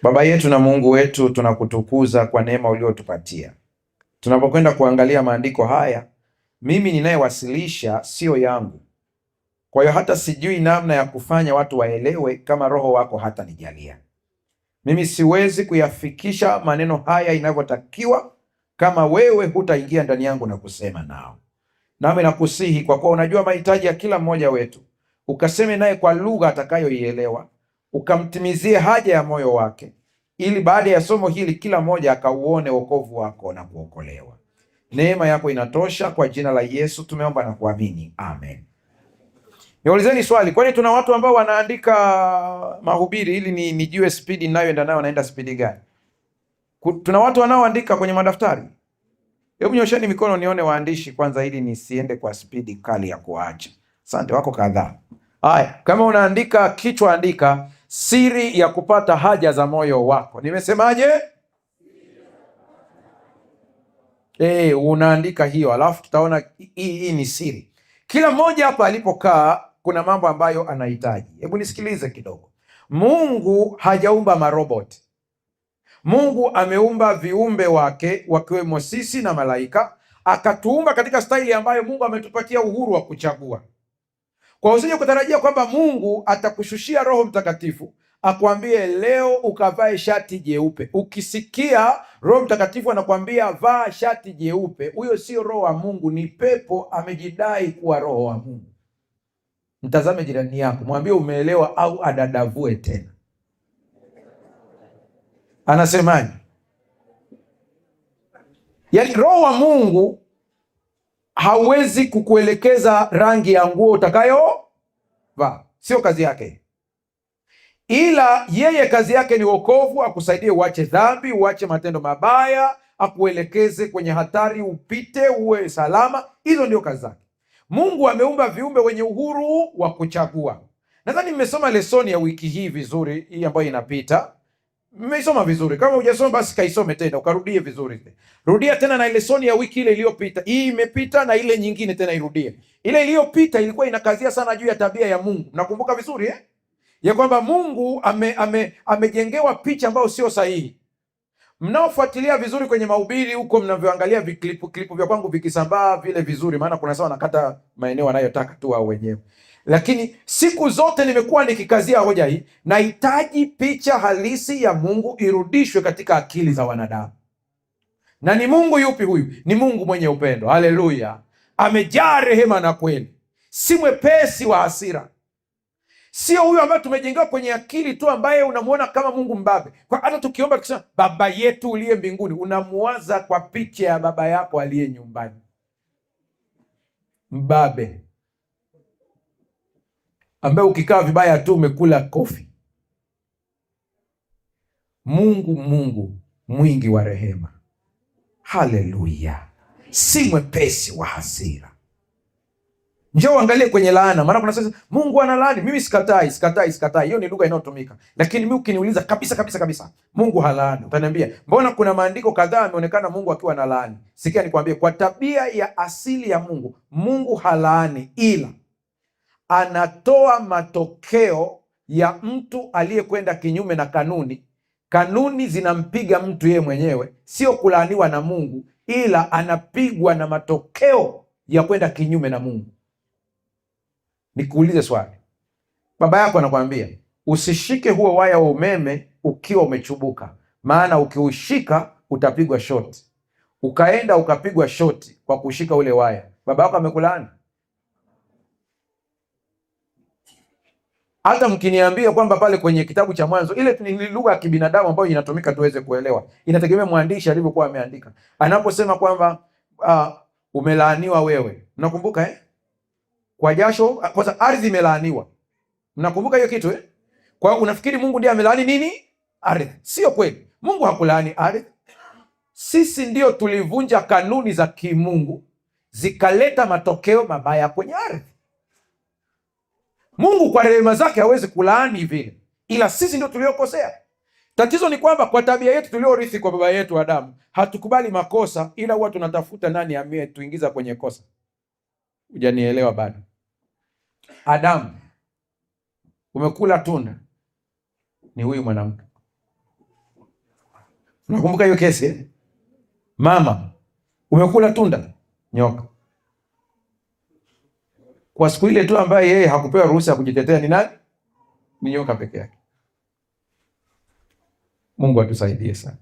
Baba yetu na Mungu wetu, tunakutukuza kwa neema uliotupatia. Tunapokwenda kuangalia maandiko haya, mimi ninayewasilisha sio yangu, kwa hiyo hata sijui namna ya kufanya watu waelewe kama Roho wako hata nijalia. Mimi siwezi kuyafikisha maneno haya inavyotakiwa kama wewe hutaingia ndani yangu na kusema nao. Nami nakusihi, kwa kuwa unajua mahitaji ya kila mmoja wetu, ukaseme naye kwa lugha atakayoielewa, ukamtimizie haja ya moyo wake, ili baada ya somo hili kila mmoja akauone wokovu wako na kuokolewa. Neema yako inatosha. Kwa jina la Yesu tumeomba na kuamini, amen. Niulizeni swali, kwani tuna watu ambao wanaandika mahubiri ili nijue spidi ninayoenda nayo naenda spidi gani? Tuna watu wanaoandika kwenye madaftari? Hebu nyosheni mikono nione waandishi kwanza, ili nisiende kwa spidi kali ya kuacha. Asante, wako kadhaa. Haya, kama unaandika kichwa, andika siri ya kupata haja za moyo wako. Nimesemaje? Unaandika hiyo, alafu tutaona hii ni siri. Kila mmoja hapa alipokaa kuna mambo ambayo anahitaji. Hebu nisikilize kidogo. Mungu hajaumba maroboti. Mungu ameumba viumbe wake wakiwemo sisi na malaika, akatuumba katika staili ambayo Mungu ametupatia uhuru wa kuchagua. Kwa usije kutarajia kwamba Mungu atakushushia Roho Mtakatifu akwambie leo ukavae shati jeupe. Ukisikia Roho Mtakatifu anakwambia vaa shati jeupe, huyo sio Roho wa Mungu, ni pepo amejidai kuwa Roho wa Mungu. Mtazame jirani yako, mwambie umeelewa au adadavue tena. Anasemaje? Yaani Roho wa Mungu hawezi kukuelekeza rangi ya nguo utakayovaa, sio kazi yake. Ila yeye kazi yake ni wokovu, akusaidie uache dhambi, uache matendo mabaya, akuelekeze kwenye hatari, upite uwe salama. Hizo ndio kazi zake. Mungu ameumba viumbe wenye uhuru wa kuchagua. Nadhani mmesoma lesoni ya wiki hii vizuri, hii ambayo inapita. Mmeisoma vizuri. Kama hujasoma basi kaisome tena, ukarudie vizuri. Rudia tena na lesoni ya wiki ile iliyopita. Hii imepita na ile nyingine tena irudie. Ile iliyopita ilikuwa inakazia sana juu ya tabia ya Mungu. Nakumbuka vizuri ya kwamba Mungu amejengewa picha ambayo sio sahihi. Mnaofuatilia vizuri kwenye mahubiri huko, mnavyoangalia klipu vya kwangu vikisambaa vile vizuri, maana kuna sawa nakata maeneo wanayotaka tu wao wenyewe. Lakini siku zote nimekuwa nikikazia hoja hii, nahitaji picha halisi ya Mungu irudishwe katika akili za wanadamu. Na ni Mungu yupi huyu? Ni Mungu mwenye upendo. Haleluya. Amejaa rehema na kweli. Si mwepesi wa hasira. Sio huyu ambaye tumejengewa kwenye akili tu, ambaye unamuona kama Mungu mbabe. Kwa hata tukiomba tukisema Baba yetu uliye mbinguni, unamuwaza kwa picha ya baba yako aliye nyumbani. Mbabe ambaye ukikaa vibaya tu umekula kofi. Mungu mwingi wa rehema. Haleluya. Si mwepesi wa hasira. Njoo angalie kwenye laana, maana kuna sasa Mungu analaani. Mimi sikatai. Hiyo ni lugha inayotumika. Lakini mimi ukiniuliza kabisa Mungu halaani, utaniambia mbona kuna maandiko kadhaa yameonekana Mungu akiwa na laani. Sikia nikwambie, kwa tabia ya asili ya Mungu, Mungu halaani, ila anatoa matokeo ya mtu aliyekwenda kinyume na kanuni. Kanuni zinampiga mtu yeye mwenyewe, sio kulaaniwa na Mungu, ila anapigwa na matokeo ya kwenda kinyume na Mungu. Nikuulize swali. Baba yako anakuambia usishike huo waya wa umeme ukiwa umechubuka, maana ukiushika utapigwa shoti. Ukaenda ukapigwa shoti kwa kushika ule waya. Baba yako amekulaani? Hata mkiniambia kwamba pale kwenye kitabu cha Mwanzo, ile ni lugha ya kibinadamu ambayo inatumika tuweze kuelewa. Inategemea mwandishi alivyokuwa ameandika. Anaposema kwamba umelaaniwa wewe. Mnakumbuka kwa jasho, kwa ardhi imelaaniwa. Mnakumbuka hiyo kitu Kwa hiyo unafikiri Mungu ndiye amelaani nini? Ardhi. Sio kweli. Mungu hakulaani ardhi. Sisi ndio tulivunja kanuni za kimungu zikaleta matokeo mabaya kwenye ardhi. Mungu kwa rehema zake hawezi kulaani vile, ila sisi ndio tuliokosea. Tatizo ni kwamba kwa tabia yetu tuliorithi kwa baba yetu Adamu, hatukubali makosa, ila huwa tunatafuta nani ametuingiza kwenye kosa. Hujanielewa bado? Adamu, umekula tunda, ni huyu mwanamke. Unakumbuka hiyo kesi eh? Mama, umekula tunda, nyoka. Kwa siku ile tu ambaye yeye hakupewa ruhusa ya kujitetea ni nani? Ni nyoka peke yake. Mungu atusaidie sana.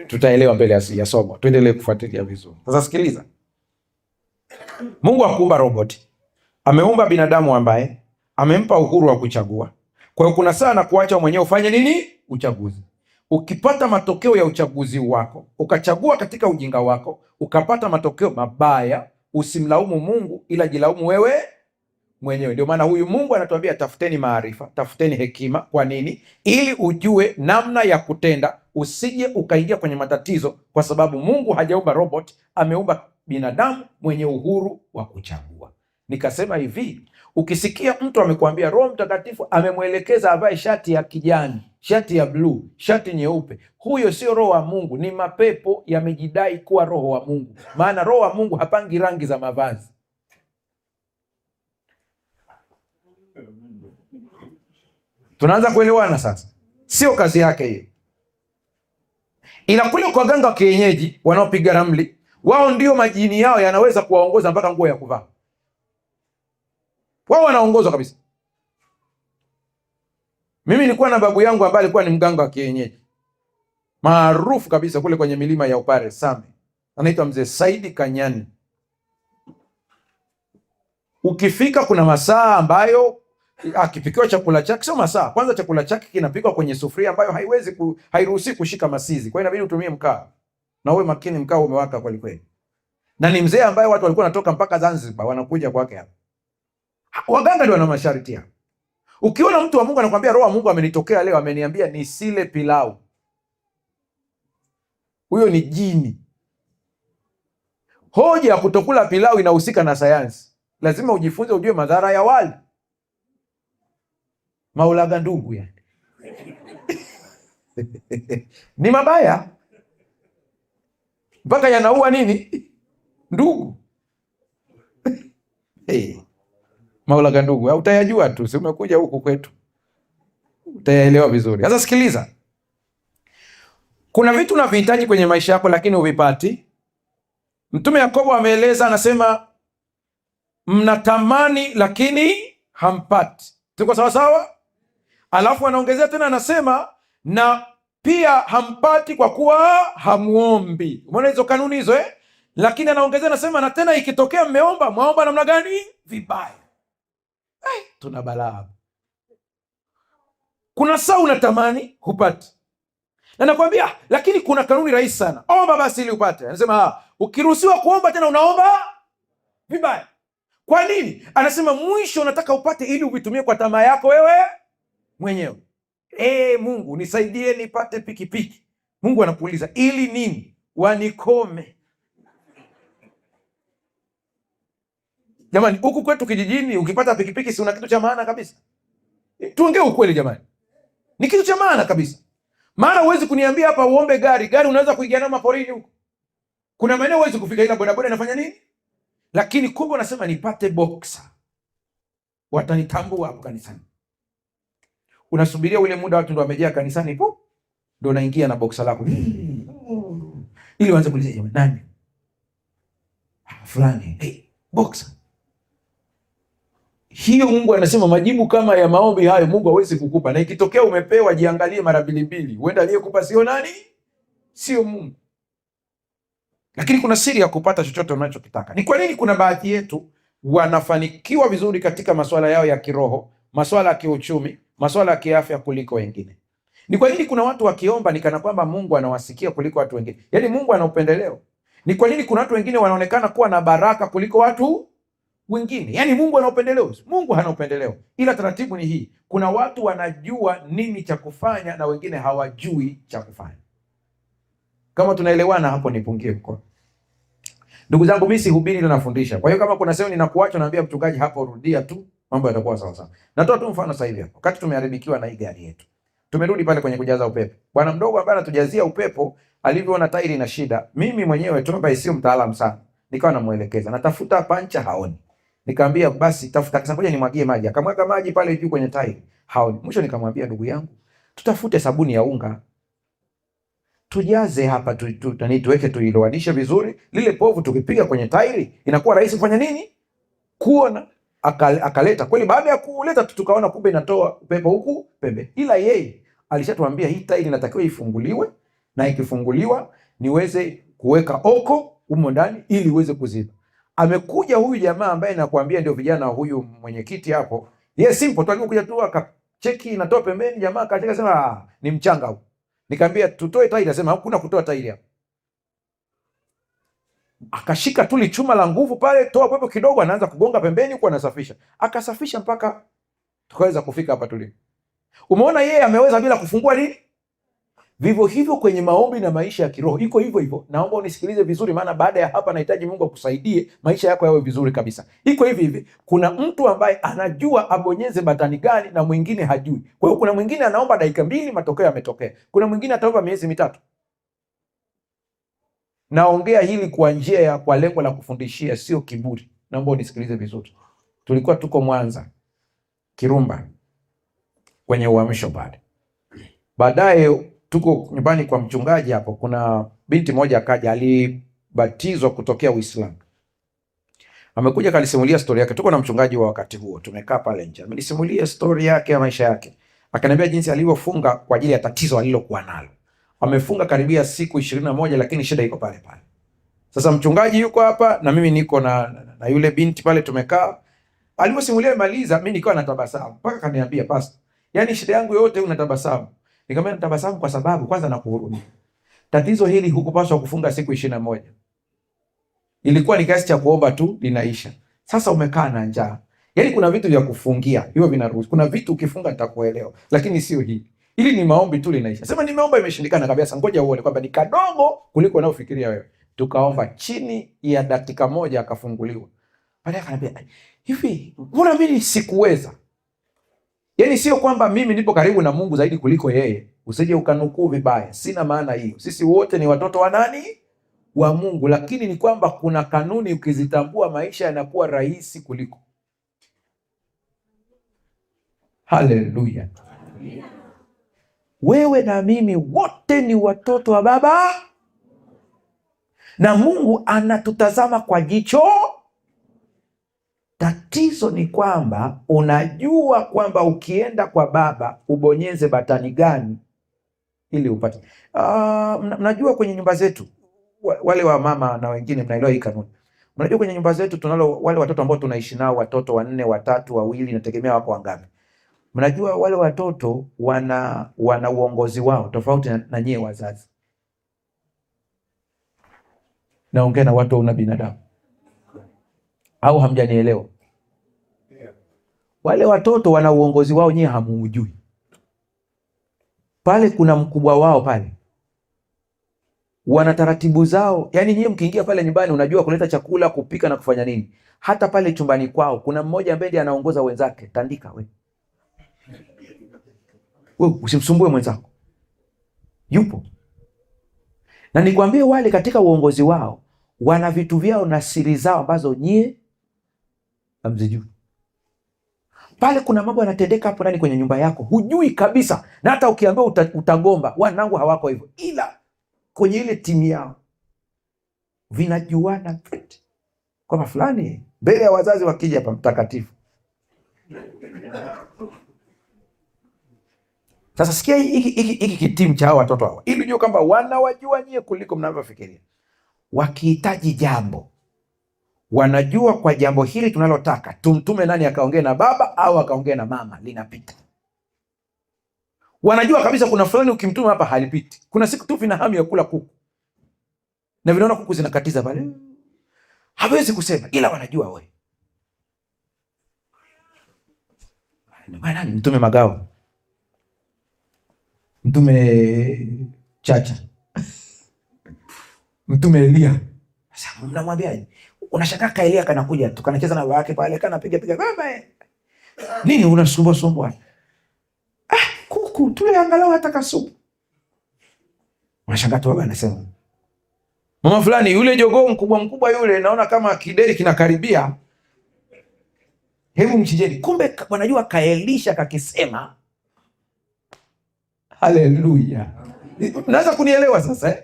Tutaelewa mbele ya somo. Tuendelee kufuatilia vizuri. Sasa sikiliza. Mungu hakuumba roboti. Ameumba binadamu ambaye amempa uhuru wa kuchagua. Kwa hiyo kuna sana kuacha mwenyewe ufanye nini? Uchaguzi. Ukipata matokeo ya uchaguzi wako, ukachagua katika ujinga wako, ukapata matokeo mabaya, usimlaumu Mungu ila jilaumu wewe mwenyewe. Ndio maana huyu Mungu anatuambia tafuteni maarifa, tafuteni hekima. Kwa nini? Ili ujue namna ya kutenda, usije ukaingia kwenye matatizo, kwa sababu Mungu hajaumba robot, ameumba binadamu mwenye uhuru wa kuchagua. Nikasema hivi, ukisikia mtu amekuambia Roho Mtakatifu amemwelekeza avae shati ya kijani, shati ya bluu, shati nyeupe, huyo sio roho wa Mungu, ni mapepo yamejidai kuwa roho wa Mungu. Maana roho wa Mungu hapangi rangi za mavazi. Tunaanza kuelewana sasa? Sio kazi yake hiyo. Ila kule kwa ganga wa kienyeji wanaopiga ramli, wao ndio majini yao yanaweza kuwaongoza mpaka nguo ya kuvaa. Wao wanaongozwa kabisa. Mimi nilikuwa na babu yangu ambaye alikuwa ni mganga wa kienyeji maarufu kabisa kule kwenye milima ya Upare Same, anaitwa Mzee Saidi Kanyani. Ukifika kuna masaa ambayo akipikiwa chakula chake, sio masaa, kwanza chakula chake kinapikwa kwenye sufuria ambayo hairuhusi kushika masizi. Kwa hiyo inabidi utumie mkaa. Na uwe makini, mkaa umewaka kweli kweli. Na ni mzee ambaye watu walikuwa wanatoka mpaka Zanzibar wanakuja kwake hapa. Waganga ndio wana masharti hapa. Ukiona mtu wa Mungu anakuambia roho wa Mungu amenitokea leo, ameniambia nisile pilau, huyo ni jini. Hoja ya kutokula pilau inahusika na sayansi. Lazima ujifunze, ujue madhara ya wali. Maulaga ndugu yani. Ni mabaya mpaka yanaua nini ndugu. Hey. Maulaga ndugu utayajua tu, si umekuja huku kwetu, utayaelewa vizuri. Sasa sikiliza, kuna vitu unavihitaji kwenye maisha yako lakini uvipati. Mtume Yakobo ameeleza, anasema mnatamani lakini hampati. Tuko sawa sawa? Alafu anaongezea tena, anasema na pia hampati kwa kuwa hamuombi. Umeona hizo kanuni hizo eh? Lakini anaongezea, anasema na tena ikitokea mmeomba, mwaomba namna gani? Vibaya. Tuna balaa. Kuna saa unatamani hupati, na nakwambia lakini kuna kanuni rahisi sana, omba basi ili upate. Anasema ukiruhusiwa kuomba tena unaomba vibaya. Kwa nini? Anasema mwisho unataka upate ili uvitumie kwa tamaa yako wewe mwenyewe. Mungu nisaidie nipate pikipiki. Mungu anakuuliza ili nini? Wanikome. Jamani, huku kwetu kijijini ukipata pikipiki si una kitu cha maana kabisa. Tuongee ukweli jamani. Ni kitu cha maana kabisa. Maana huwezi kuniambia hapa uombe gari. Gari unaweza kuingia nayo maporini huko. Kuna maeneo huwezi kufika, ila bodaboda inafanya nini? Lakini kumbe unasema nipate boxer, watanitambua hapo kanisani. Unasubiria ule muda watu ndio wamejaa kanisani, ndio unaingia na boxer lako ili waanze kuuliza nani fulani, boxer. Hiyo Mungu anasema majibu kama ya maombi hayo Mungu hawezi kukupa. Na ikitokea umepewa, jiangalie mara mbili. Huenda aliyekupa sio nani? Sio Mungu. Lakini kuna siri ya kupata chochote unachokitaka. Ni kwa nini kuna baadhi yetu wanafanikiwa vizuri katika masuala yao ya kiroho, masuala ya kiuchumi, masuala ya kiafya kuliko wengine? Ni kwa nini kuna watu wakiomba ni kana kwamba Mungu anawasikia kuliko watu wengine? Yaani Mungu ana upendeleo. Ni kwa nini kuna watu wengine wanaonekana kuwa na baraka kuliko watu wengine? Yaani Mungu ana upendeleo? Mungu hana upendeleo. Ila taratibu ni hii. Kuna watu wanajua nini cha kufanya na wengine hawajui cha kufanya. Kama tunaelewana hapo nipungie mkono. Ndugu zangu, mimi sihubiri na nafundisha. Kwa hiyo kama kuna sehemu ninakuacha naambia mchungaji hapo rudia tu, mambo yatakuwa sawa sawa. Natoa tu mfano sasa hivi hapo. Wakati tumeharibikiwa na hii gari yetu. Tumerudi pale kwenye kujaza upepo. Bwana mdogo ambaye anatujazia upepo alivyoona tairi ina shida. Mimi mwenyewe Tomba sio mtaalamu sana. Nikawa namuelekeza. Natafuta pancha haoni. Nikamwambia basi tafuta, akasema ngoja nimwagie maji. Akamwaga maji pale juu kwenye tairi. Haoni. Mwisho nikamwambia ndugu yangu, tutafute sabuni ya unga. tujaze hapa tuweke tuilowanishe vizuri, lile povu tukipiga kwenye tairi inakuwa rahisi kufanya nini? Kuona. Akaleta kweli, baada ya kuleta tukaona kumbe inatoa upepo huku pembe, ila yeye alishatuambia hii tairi inatakiwa ifunguliwe, na ikifunguliwa niweze kuweka oko humo ndani ili uweze kuziba. Amekuja huyu jamaa ambaye nakwambia ndio vijana, huyu mwenyekiti hapo, yeye simple tu, alikuja tu akacheki inatoa pembeni, jamaa akacheka sema ni mchanga huu. Nikamwambia tutoe tairi, asema hakuna kutoa tairi hapa. Akashika tu chuma la nguvu pale, toa pepo kidogo, anaanza kugonga pembeni huko, anasafisha. Akasafisha mpaka tukaweza kufika hapa tulipo. Umeona, yeye ameweza bila kufungua nini? Vivyo hivyo kwenye maombi na maisha ya kiroho iko hivyo hivyo. Naomba unisikilize vizuri, maana baada ya hapa nahitaji Mungu akusaidie maisha yako yawe vizuri kabisa. Iko hivi hivi. Kuna mtu ambaye anajua abonyeze batani gani na mwingine hajui. Kwa hiyo kuna mwingine anaomba dakika 2 matokeo yametokea. Kuna mwingine ataomba miezi 3. Naongea hili kwa njia ya kwa lengo la kufundishia, sio kiburi. Naomba unisikilize vizuri. Tulikuwa tuko Mwanza Kirumba kwenye uhamisho pale. Baadaye tuko nyumbani kwa mchungaji hapo, kuna binti moja akaja, alibatizwa kutokea Uislamu. Amekuja kanisimulia story yake. Tuko na mchungaji wa wakati huo, tumekaa pale nje. Amenisimulia story yake ya maisha yake. Akaniambia jinsi alivyofunga kwa ajili ya tatizo alilokuwa nalo. Amefunga karibia siku 21 lakini shida iko pale pale. Sasa mchungaji yuko hapa na mimi niko na yule binti pale tumekaa. Aliposimulia maliza, mimi nikawa natabasamu. Mpaka kaniambia, pastor, yani shida yangu yote unatabasamu. Nikamwambia natabasamu kwa sababu kwanza nakuhurumia. Tatizo hili hukupaswa kufunga siku 21. Ilikuwa ni kiasi cha kuomba tu linaisha. Sasa umekaa na njaa. Yaani kuna vitu vya kufungia, hivyo vinaruhusu. Kuna vitu ukifunga nitakuelewa, lakini sio hili. Hili ni maombi tu linaisha. Sema nimeomba imeshindikana kabisa, ngoja uone kwamba ni kadogo kuliko unaofikiria wewe. Tukaomba chini ya dakika 1 akafunguliwa. Baadaye akaniambia, hivi mbona mimi sikuweza? Yaani sio kwamba mimi nipo karibu na Mungu zaidi kuliko yeye. Usije ukanukuu vibaya. Sina maana hiyo. Sisi wote ni watoto wa nani? Wa Mungu. Lakini ni kwamba kuna kanuni ukizitambua maisha yanakuwa rahisi kuliko. Haleluya. Wewe na mimi wote ni watoto wa Baba. Na Mungu anatutazama kwa jicho. Tatizo ni kwamba unajua kwamba ukienda kwa Baba ubonyeze batani gani ili upate. Mnajua kwenye nyumba zetu, wale wa mama na wengine mnaelewa hii kanuni. Mnajua kwenye nyumba zetu tunalo wale watoto ambao tunaishi nao, watoto 4, 3, 2, nategemea wako wangapi. Mnajua wale watoto wana uongozi wao tofauti na nyie wazazi. Naongea na watu wa binadamu. Au hamjanielewa? Wale watoto wana uongozi wao, nyie hamuujui. Pale kuna mkubwa wao pale. Wana taratibu zao. Yaani nyie mkiingia pale nyumbani unajua kuleta chakula, kupika na kufanya nini. Hata pale chumbani kwao kuna mmoja ambaye ndiye anaongoza wenzake. Tandika wewe. Wewe usimsumbue mwenzako. Yupo. Na nikwambie wale katika uongozi wao wana vitu vyao na siri zao ambazo nyie hamzijui. Pale kuna mambo yanatendeka hapo ndani kwenye nyumba yako, hujui kabisa. Na hata ukiambiwa utagomba, wanangu hawako hivyo. Ila kwenye ile timu yao vinajuana vitu. Kwa fulani mbele ya wazazi wakija hapa mtakatifu. Sasa sikia hiki kitimu cha hao watoto hawa. Ili ujue kwamba wanawajua nyie kuliko mnavyofikiria. Wakihitaji jambo, wanajua kwa jambo hili tunalotaka tumtume nani akaongea na baba au akaongea na mama, linapita. Wanajua kabisa kuna fulani ukimtuma hapa halipiti. Kuna siku tu vina hamu ya kula kuku. Na vinaona kuku zinakatiza pale. Hawezi kusema, ila wanajua wewe. Nani mtume Magawa? Mtume Chacha. Mtume Elia. Sasa mnamwambiaje? Unashangaa Elia kanakuja tu kanacheza na baba yake pale, kanapiga baba. Nini unasumbua? Kuku tule angalau hata kasupu. Unashangaa tu baba anasema, mama fulani yule jogoo mkubwa yule naona kama kideri kinakaribia. Hebu mchinjeni. Kumbe wanajua kaelisha kakisema. Haleluya. Unaweza kunielewa sasa eh?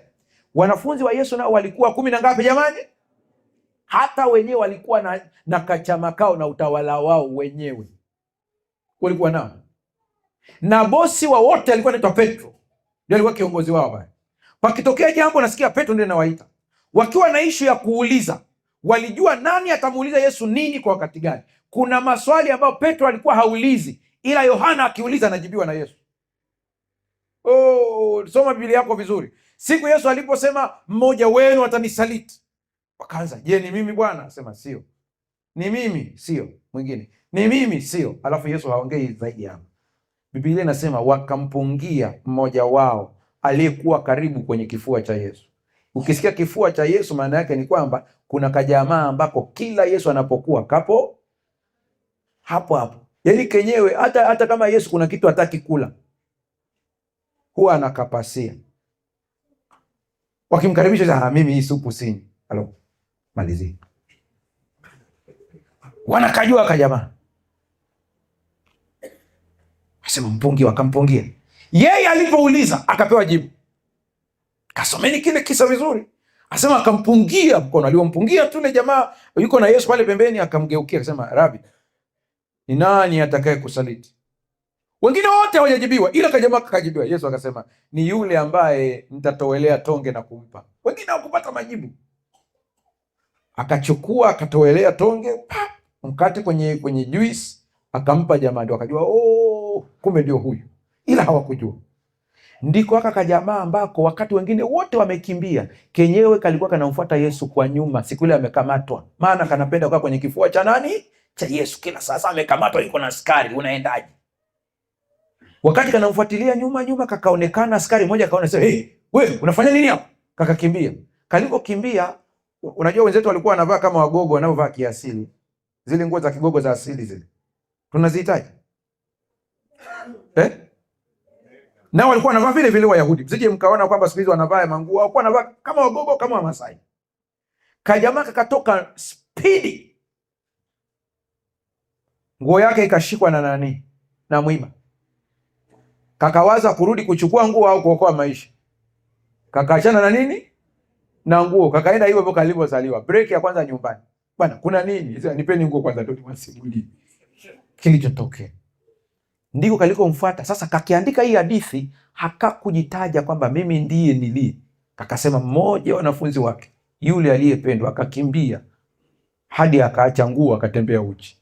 Wanafunzi wa Yesu nao walikuwa 10 na ngapi jamani? Hata wenyewe walikuwa na kachama kao na utawala wao wenyewe walikuwa nao, na bosi wa wote alikuwa anaitwa Petro, ndio alikuwa kiongozi wao pale. Pakitokea jambo nasikia Petro ndiye anawaita. Wakiwa na ishu ya kuuliza, walijua nani atamuuliza Yesu nini kwa wakati gani. Kuna maswali ambayo Petro alikuwa haulizi, ila Yohana akiuliza anajibiwa na Yesu. Soma Biblia yako vizuri. Siku Yesu aliposema mmoja wenu atanisaliti, wakaanza, je, ni mimi Bwana? Sema sio. Ni mimi? Sio. Mwingine, ni mimi? Sio. Alafu Yesu haongei zaidi hapo. Biblia inasema wakampungia mmoja wao aliyekuwa karibu kwenye kifua cha Yesu. Ukisikia kifua cha Yesu, maana yake ni kwamba kuna kajamaa ambako kila Yesu anapokuwa kapo hapo hapo. Yaani kenyewe hata kama Yesu kuna kitu hataki kula, huwa anakapasia. Wakimkaribisha, mimi hii supu sini. Halo, malizi. Wanakajua kajamaa. Asema mpungi, wakampungia. Yeye alipouliza akapewa jibu. Kasomeni kile kisa vizuri. Asema akampungia mkono. Aliyompungia tule jamaa yuko na Yesu pale pembeni, akamgeukia akasema, Rabi, ni nani atakaye kusaliti? Wengine wote hawajajibiwa, ila kajamaa kakajibiwa. Yesu akasema, ni yule ambaye nitatowelea tonge na kumpa. Wengine hawakupata majibu. Akachukua akatowelea tonge, mkate kwenye juice, akampa jamaa, ndio akajua kumbe ndio huyu, ila hawakujua. Ndiko aka kajamaa ambako wakati wengine wote wamekimbia, kenyewe kalikuwa kanamfuata Yesu kwa nyuma. Siku ile amekamatwa, maana kanapenda kukaa kwenye kifua cha nani? Cha Yesu. Kila sasa amekamatwa, yuko na askari, unaendaje? Wakati kanamfuatilia nyuma, kakaonekana askari mmoja, akaona sasa, hey, wewe unafanya nini hapo? Kakakimbia. Kalipokimbia, unajua wenzetu walikuwa wanavaa kama wagogo wanaovaa kiasili, zile nguo za kigogo za asili zile tunazihitaji na walikuwa wanavaa vile vile Wayahudi. Msije mkaona kwamba siku hizi wanavaa manguo, walikuwa wanavaa kama wagogo, kama Wamasai. Kajamaa kakatoka spidi, nguo yake ikashikwa na nani? Na mwiba. Kakawaza kurudi kuchukua nguo au kuokoa maisha. Kakaachana na nini? Na nguo. Kakaenda hivyo hivyo kalivyozaliwa. Break ya kwanza nyumbani. Bwana, kuna nini? Sasa nipeni nguo kwanza ndio niwasimulie kilichotokea. Ndiko kalikomfuata. Sasa kakiandika hii hadithi, hakakujitaja kwamba mimi ndiye nilie. Kakasema mmoja wa wanafunzi wake, yule aliyependwa, akakimbia hadi akaacha nguo akatembea uchi.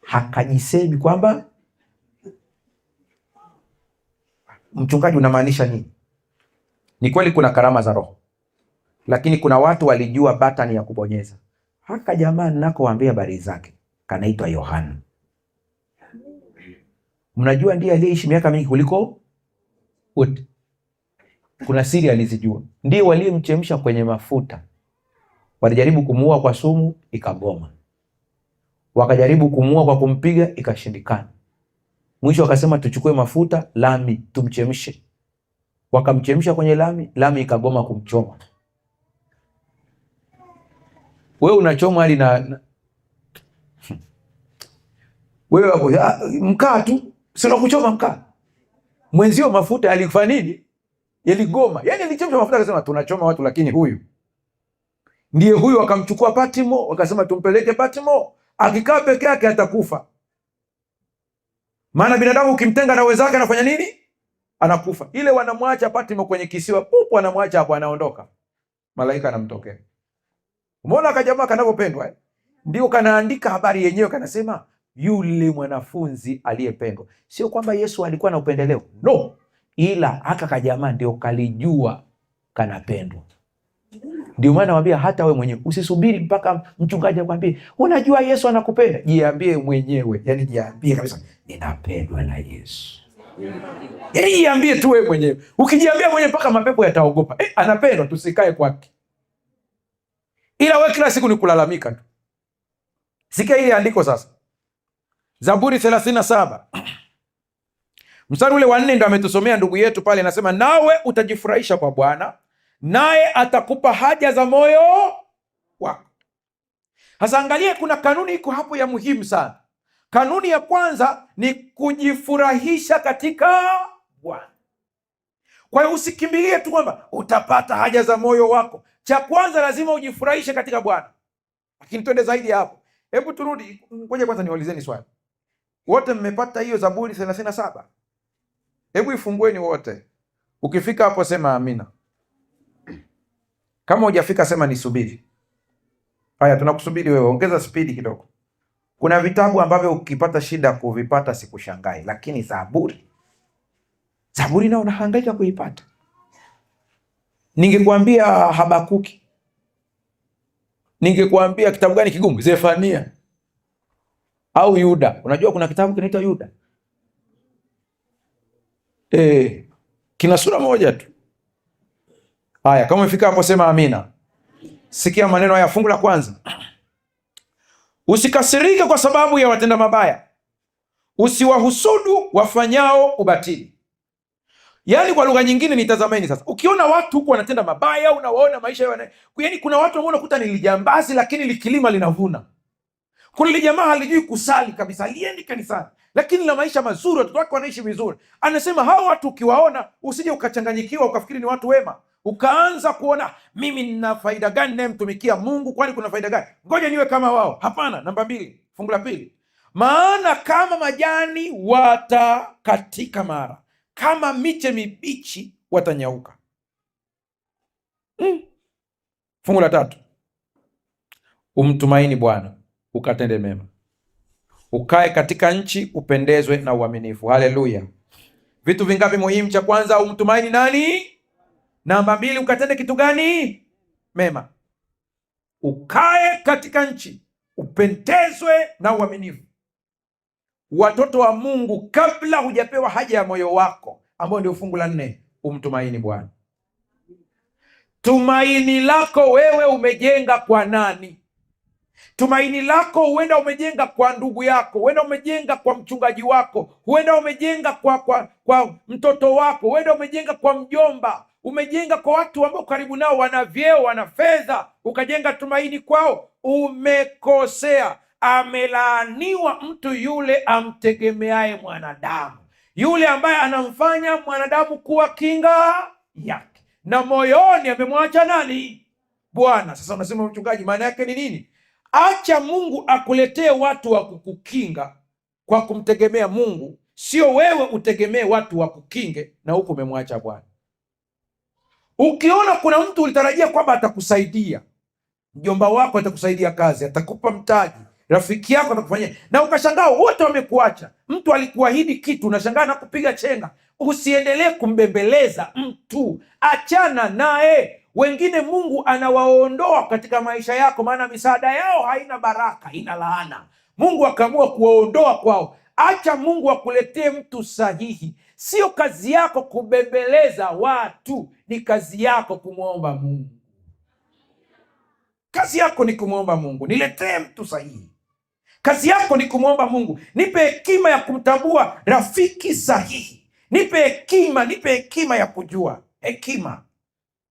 Hakajisemi kwamba mchungaji unamaanisha nini? Ni kweli kuna karama za Roho, lakini kuna watu walijua batani ya kubonyeza. Haka jamaa ninakowaambia habari zake kanaitwa Yohana. Mnajua ndiye aliyeishi miaka mingi kuliko wote. Kuna siri alizijua. Ndiye waliyemchemsha kwenye mafuta. Walijaribu kumuua kwa sumu, ikagoma. Wakajaribu kumuua kwa kumpiga, ikashindikana. Mwisho wakasema tuchukue mafuta, lami, tumchemshe. Wakamchemsha kwenye lami ikagoma kumchoma. Wewe unachoma hadi wewe hapo mkaa tu, sio kuchoma mkaa. Mwenzio mafuta alifanya nini? Yaligoma. Yaani alichemsha mafuta akasema tunachoma watu, lakini huyu ndiye huyu. Wakamchukua Patmo, wakasema tumpeleke Patmo, akikaa peke yake atakufa. Maana binadamu ukimtenga na wenzake anafanya nini? Anakufa. Ile wanamwacha Patmo kwenye kisiwa, pupu anamwacha hapo, anaondoka. Malaika anamtokea. Umeona kajamaa kanavyopendwa Ndio kanaandika habari yenyewe, kanasema yule mwanafunzi aliyependwa. Sio kwamba Yesu alikuwa na upendeleo, no, ila haka kajamaa ndio kalijua kanapendwa. Ndio maana nawaambia hata we mwenyewe usisubiri mpaka mchungaji akwambie unajua Yesu anakupenda. Jiambie mwenyewe, yani jiambie kabisa ninapendwa na Yesu. Yani jiambie tu wewe mwenyewe. Ukijiambia mwenyewe mpaka mapepo yataogopa. Anapendwa, tusikae kwake. Ila wewe kila siku ni kulalamika tu. Sikia ile andiko sasa. Zaburi 37. Mstari ule wa 4 ndio ametusomea ndugu yetu pale, anasema nawe utajifurahisha kwa Bwana, naye atakupa haja za moyo wako. Sasa angalia, kuna kanuni iko hapo ya muhimu sana. Kanuni ya kwanza ni kujifurahisha katika Bwana. Kwa hiyo usikimbilie tu kwamba utapata haja za moyo wako. Cha kwanza lazima ujifurahishe katika Bwana. Lakini twende zaidi hapo. Hebu turudi, ngoja kwanza niwaulizeni swali. Wote mmepata hiyo Zaburi 37? Hebu ifungueni wote. Ukifika hapo sema amina. Kama hujafika sema nisubiri. Haya, tunakusubiri wewe, ongeza spidi kidogo. Kuna vitabu ambavyo ukipata shida kuvipata sikushangai, lakini Zaburi nao unahangaika kuipata. Ningekuambia Habakuki, ningekuambia kitabu gani kigumu, Zefania au Yuda. Unajua kuna kitabu kinaitwa Yuda, kina sura moja tu. Haya, kama umefika hapo sema amina. Sikia maneno haya, fungu la kwanza. Usikasirike kwa sababu ya watenda mabaya, usiwahusudu wafanyao ubatili. Yaani kwa lugha nyingine, nitazameni sasa. Ukiona watu huku wanatenda mabaya, unawaona maisha yao, yaani kuna watu ambao unakuta ni lijambazi lakini likilima linavuna. Kuna lijamaa halijui kusali kabisa, aliendi kanisani lakini na maisha mazuri, watoto wake wanaishi vizuri. Anasema hao watu ukiwaona usije ukachanganyikiwa ukafikiri ni watu wema, ukaanza kuona mimi nina faida gani naye mtumikia Mungu, kwani kuna faida gani? Ngoja niwe kama wao. Hapana. Namba 2, fungu la 2. Maana kama majani watakatika mara, kama miche mibichi watanyauka. Fungu la 3. Umtumaini Bwana ukatende mema, ukae katika nchi, upendezwe na uaminifu. Haleluya. Vitu vingapi muhimu? Cha kwanza umtumaini nani? Namba 2, ukatende kitu gani? Mema. Ukae katika nchi, upendezwe na uaminifu. Watoto wa Mungu, kabla hujapewa haja ya moyo wako, ambao ndio fungu la 4, umtumaini Bwana. Tumaini lako wewe umejenga kwa nani? Tumaini lako huenda umejenga kwa ndugu yako, huenda umejenga kwa mchungaji wako, huenda umejenga kwa mtoto wako, huenda umejenga kwa mjomba, umejenga kwa watu ambao karibu nao wana vyeo, wana fedha, ukajenga tumaini kwao. Umekosea. Amelaaniwa mtu yule amtegemeaye mwanadamu, yule ambaye anamfanya mwanadamu kuwa kinga yake, na moyoni amemwacha nani? Bwana. Sasa unasema mchungaji, maana yake ni nini? Acha Mungu akuletee watu wa kukukinga kwa kumtegemea Mungu, sio wewe utegemee watu wa kukinge na huku umemwacha Bwana. Ukiona kuna mtu ulitarajia kwamba atakusaidia, mjomba wako atakusaidia kazi, atakupa mtaji, rafiki yako atakufanyia, na ukashangaa wote wamekuacha. Mtu alikuahidi kitu, unashangaa na kupiga chenga. Usiendelee kumbembeleza mtu, achana naye. Wengine Mungu anawaondoa katika maisha yako, maana misaada yao haina baraka, ina laana. Mungu akaamua kuwaondoa kwao. Acha Mungu akuletee mtu sahihi. Sio kazi yako kubembeleza watu, ni kazi yako kumwomba Mungu. Kazi yako ni kumwomba Mungu, niletee mtu sahihi. Kazi yako ni kumwomba Mungu, nipe hekima ya kumtambua rafiki sahihi. Nipe hekima ya kujua hekima.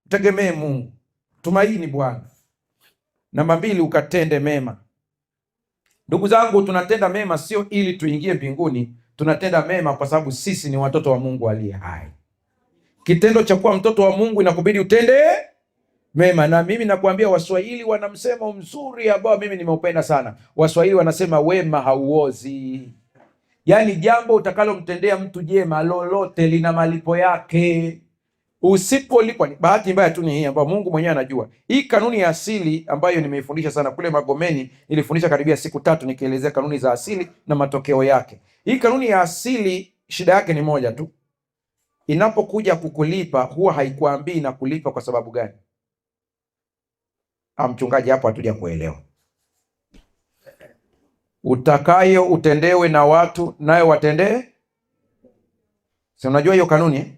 Tegemee Mungu, tumaini Bwana. Namba 2, ukatende mema. Ndugu zangu, tunatenda mema sio ili tuingie mbinguni, tunatenda mema kwa sababu sisi ni watoto wa Mungu aliye hai. Kitendo cha kuwa mtoto wa Mungu inakubidi utende mema. Na mimi nakuambia, Waswahili wana msemo mzuri ambao mimi nimeupenda sana. Waswahili wanasema wema hauozi. Yaani jambo utakalomtendea mtu jema lolote lina malipo yake. Usipolipwa, bahati mbaya tu ni hii ambayo Mungu mwenyewe anajua. Hii kanuni ya asili ambayo nimeifundisha sana kule Magomeni, nilifundisha karibia siku 3 nikielezea kanuni za asili na matokeo yake. Hii kanuni ya asili shida yake ni moja tu. Inapokuja kukulipa huwa haikuambii na kulipa kwa sababu gani. Mchungaji, hapo hatuja kuelewa. Utakayo utendewe na watu nayo watendee. Si unajua hiyo kanuni eh?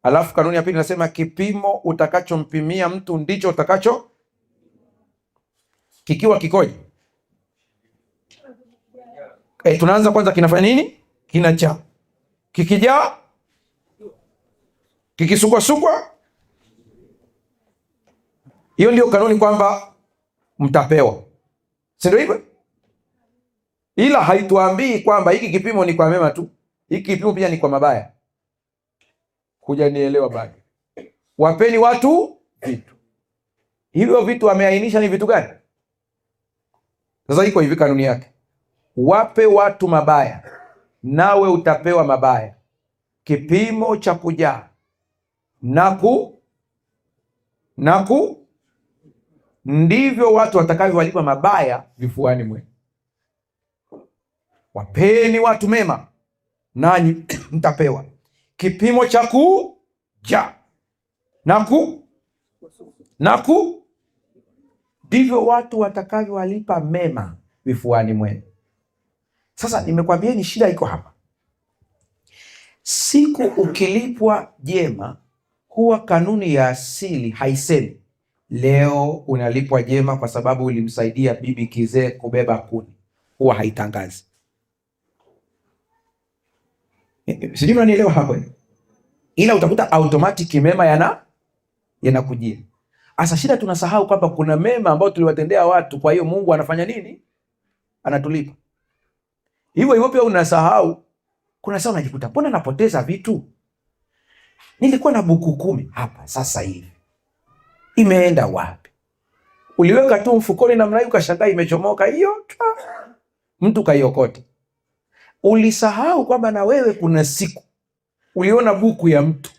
Alafu kanuni ya pili nasema kipimo utakachompimia mtu ndicho utakacho. Kikiwa kikoje? Tunaanza kwanza, kinafanya nini? Kinajaa. Kikijaa, kikisugwasugwa. Hiyo ndio kanuni kwamba mtapewa, si ndio hivyo? Ila haituambii kwamba hiki kipimo ni kwa mema tu, hiki kipimo pia ni kwa mabaya. Hujanielewa bado. Wapeni watu vitu. Hivyo vitu ameainisha ni vitu gani? Sasa iko hivi kanuni yake. Wape watu mabaya, nawe utapewa mabaya. Kipimo cha kujaa naku ndivyo watu watakavyowalipa mabaya vifuani mwenu. Wapeni watu mema, nanyi mtapewa. Kipimo cha kujaa naku ndivyo watu watakavyowalipa mema vifuani mwenu. Sasa nimekwambieni shida iko hapa. Siku ukilipwa jema, huwa kanuni ya asili haisemi leo unalipwa jema kwa sababu ulimsaidia bibi kizee kubeba kuni. Huwa haitangazi. Sijui unanielewa hapo. Ila utakuta automatic mema yanakujia. Asa shida tunasahau kwamba kuna mema ambayo tuliwatendea watu, kwa hiyo Mungu anafanya nini? Anatulipa. Hivyo pia unasahau, kuna saa unajikuta mbona napoteza vitu? Nilikuwa na buku 10 hapa, sasa hivi imeenda wapi? Uliweka tu mfukoni namna hiyo, ukashangaa imechomoka hiyo, mtu kaiokota. Ulisahau kwamba na wewe kuna siku uliona buku ya mtu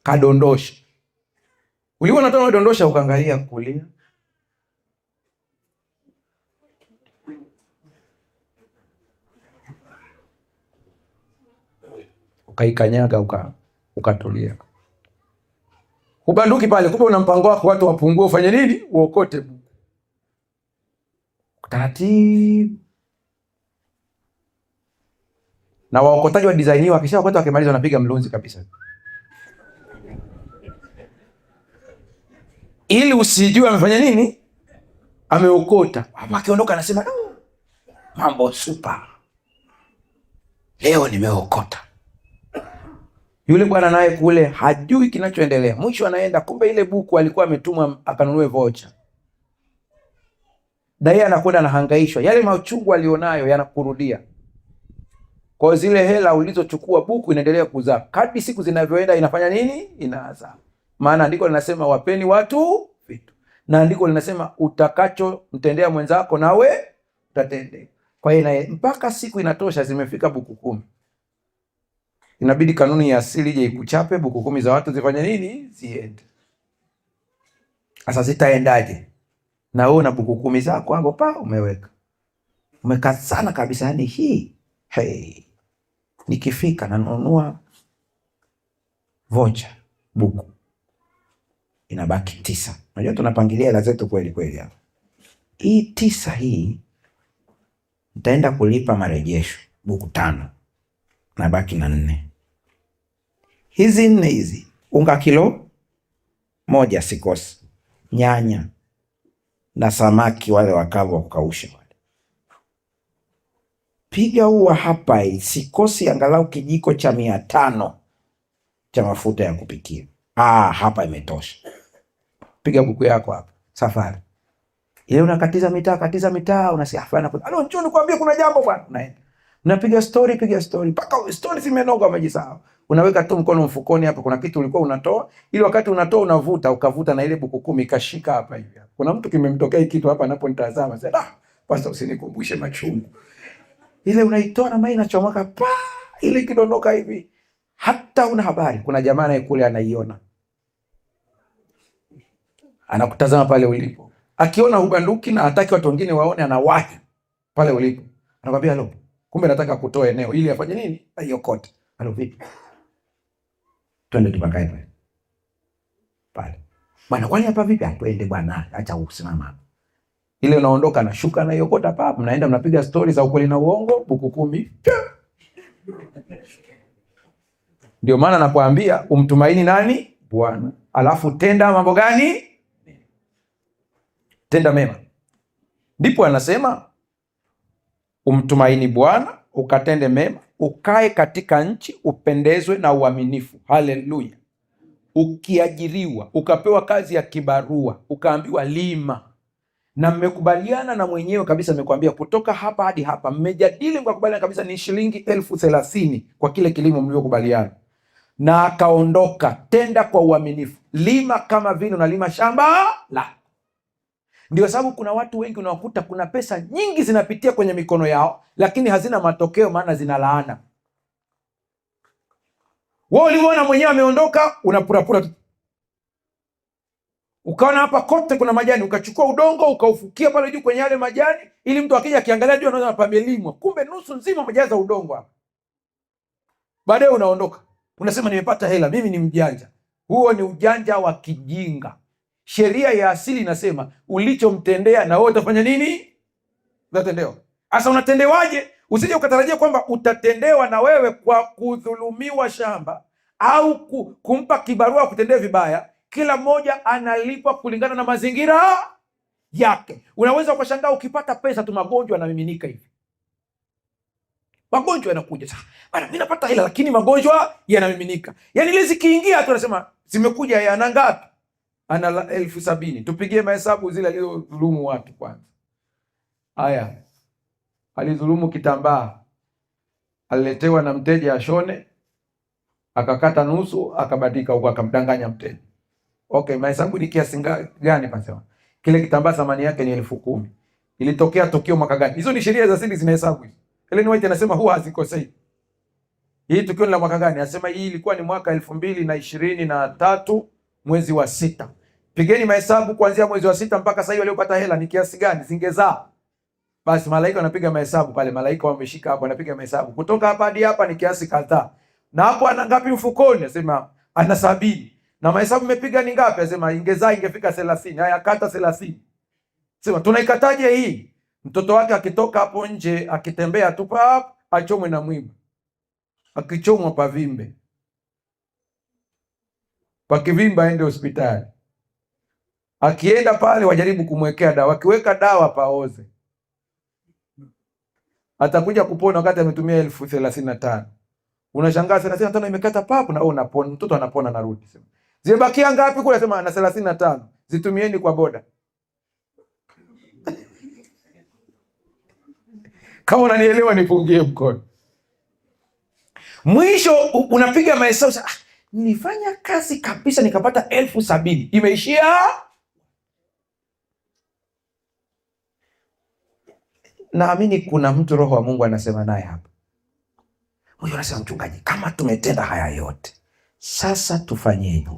kadondosha. Uliona tena dondosha, ukaangalia kulia, ukaikanyaga, ukatulia. Ubanduki pale, kumbe una mpango wako, watu wapungue, ufanye nini? Uokote buku. Taratibu. Na waokotaji wa design hiyo wakisha wakati wakimaliza wanapiga mlunzi kabisa, ili usijue amefanya nini, ameokota. Akiondoka anasema mambo super, leo nimeokota. Yule bwana naye kule hajui kinachoendelea. Mwisho anaenda, kumbe ile buku alikuwa ametumwa akanunue voucher. Daia anakwenda anahangaishwa, yale machungu alionayo yanakurudia. Kwa zile hela ulizochukua, buku inaendelea kuzaa. Kadri siku zinavyoenda inafanya nini? Inazaa. Maana andiko linasema wapeni watu vitu. Na andiko linasema utakacho mtendea mwenzako nawe utatendea. Kwa hiyo mpaka siku inatosha, zimefika buku 10. Inabidi kanuni ya asili ije ikuchape, buku 10 za watu zifanye nini? Ziende. Sasa zitaendaje? Na wewe na buku 10 zako hapo umeweka. Umekazana kabisa, yani hii. Nikifika nanunua voucher buku, inabaki 9. Unajua tunapangilia hela zetu kweli kweli hapa. Hii 9 hii nitaenda kulipa marejesho buku 5, nabaki na 4. Hizi 4 hizi, unga kilo 1 sikosi, nyanya na samaki wale wakavu wa kukausha. Piga huwa hapa sikosi angalau kijiko cha 500 cha mafuta ya kupikia. Hapa imetosha. Piga buku yako hapa. Safari. Ile unakatiza mitaa, unasikia afana. Njoo nikwambie kuna jambo bwana. Unaenda. Unapiga story mpaka story zimenoga umejisahau. Unaweka tu mkono mfukoni hapa, kuna kitu ulikuwa unatoa, ili wakati unatoa ukavuta na ile buku 10 ikashika hapa hivi. Kuna mtu kimemtokea kitu hapa anaponitazama. Sasa pastor usinikumbushe machungu. Ile unaitoa na maji inachomoka ile kidondoka hivi, hata una habari. Kuna jamaa naye kule anaiona, anakutazama pale ulipo, akiona ubanduki na hataki watu wengine waone, anawahi pale ulipo, anakwambia halo, kumbe nataka kutoa eneo ili afanye nini? Aiokote. Halo, vipi? Twende tupakae pale bwana. Kwani hapa vipi? Twende bwana, acha usimama hapa. Ile unaondoka na shuka na iokota mnaenda mnapiga stories za ukweli na uongo, buku 10. Ndio maana nakwambia umtumaini nani? Bwana. Alafu tenda mambo gani? Tenda mema. Ndipo anasema umtumaini Bwana, ukatende mema, ukae katika nchi, upendezwe na uaminifu. Haleluya. Ukiajiriwa, ukapewa kazi ya kibarua, ukaambiwa lima, na mmekubaliana na mwenyewe kabisa, amekwambia kutoka hapa hadi hapa, mmejadili mkakubaliana kabisa ni shilingi 30,000 kwa kile kilimo mliokubaliana. na akaondoka. Tenda kwa uaminifu, lima kama vile unalima shamba la. Ndio sababu kuna watu wengi unawakuta kuna pesa nyingi zinapitia kwenye mikono yao, lakini hazina matokeo, maana zina laana. Wewe uliona mwenyewe ameondoka, unapurapura tu. Ukaona hapa kote kuna majani, ukachukua udongo ukaufukia pale juu kwenye yale majani, ili mtu akija akiangalia juu anaona pamelimwa, kumbe nusu nzima umejaza udongo hapa. Baadaye unaondoka, unasema nimepata hela, mimi ni mjanja. Huo ni ujanja wa kijinga. Sheria ya asili inasema ulichomtendea na wewe utafanya nini? Utatendewa. Sasa unatendewaje? Usije ukatarajia kwamba utatendewa na wewe kwa kudhulumiwa shamba au kumpa kibarua kutendea vibaya. Kila mmoja analipwa kulingana na mazingira yake. Unaweza ukashangaa ukipata pesa tu magonjwa yanamiminika hivi. Magonjwa yanakuja sasa. Bana mimi napata hela lakini magonjwa yanamiminika. Yaani ile zikiingia tu anasema zimekuja yana ngapi? Ana 70,000. Tupigie mahesabu zile alizodhulumu watu kwanza. Haya. Alidhulumu kitambaa. Aliletewa na mteja ashone, akakata nusu, akabadika huko akamdanganya mteja. Okay, mahesabu ni kiasi gani pasema? Kile kitambaa thamani yake ni 10,000. Ilitokea tukio mwaka gani? Hizo ni sheria za asili zinahesabu hizo. Ellen White anasema huwa hazikosei. Hii tukio ni la mwaka gani? Anasema hii ilikuwa ni mwaka 2023 mwezi wa 6. Pigeni mahesabu kuanzia mwezi wa 6 mpaka sasa hiyo waliopata hela ni kiasi gani? Zingezaa. Basi malaika wanapiga mahesabu pale, malaika wameshika hapo wanapiga mahesabu. Kutoka hapa hadi hapa ni kiasi kadhaa. Na hapo ana ngapi mfukoni? Anasema ana 70. Na mahesabu mepiga ni ngapi? Anasema ingezaa ingefika 30. Haya kata 30. Sema tunaikataje hii? Mtoto wake akitoka hapo nje akitembea tu pap achomwe na mwiba. Akichomwa pavimbe. Pakivimba aende hospitali. Akienda pale wajaribu kumwekea dawa. Akiweka dawa paoze. Atakuja kupona wakati ametumia 35,000. Unashangaa 35 imekata papu na wewe unapona, mtoto anapona narudi. Sema. Zimebakia ngapi kule? Sema na 35. Zitumieni kwa boda. Kama unanielewa nipungie mkono. Mwisho unapiga mahesabu, nilifanya kazi kabisa nikapata 70,000. Imeishia? Naamini kuna mtu Roho wa Mungu anasema naye hapa. Mmoja anasema, mchungaji, kama tumetenda haya yote, sasa tufanyeje?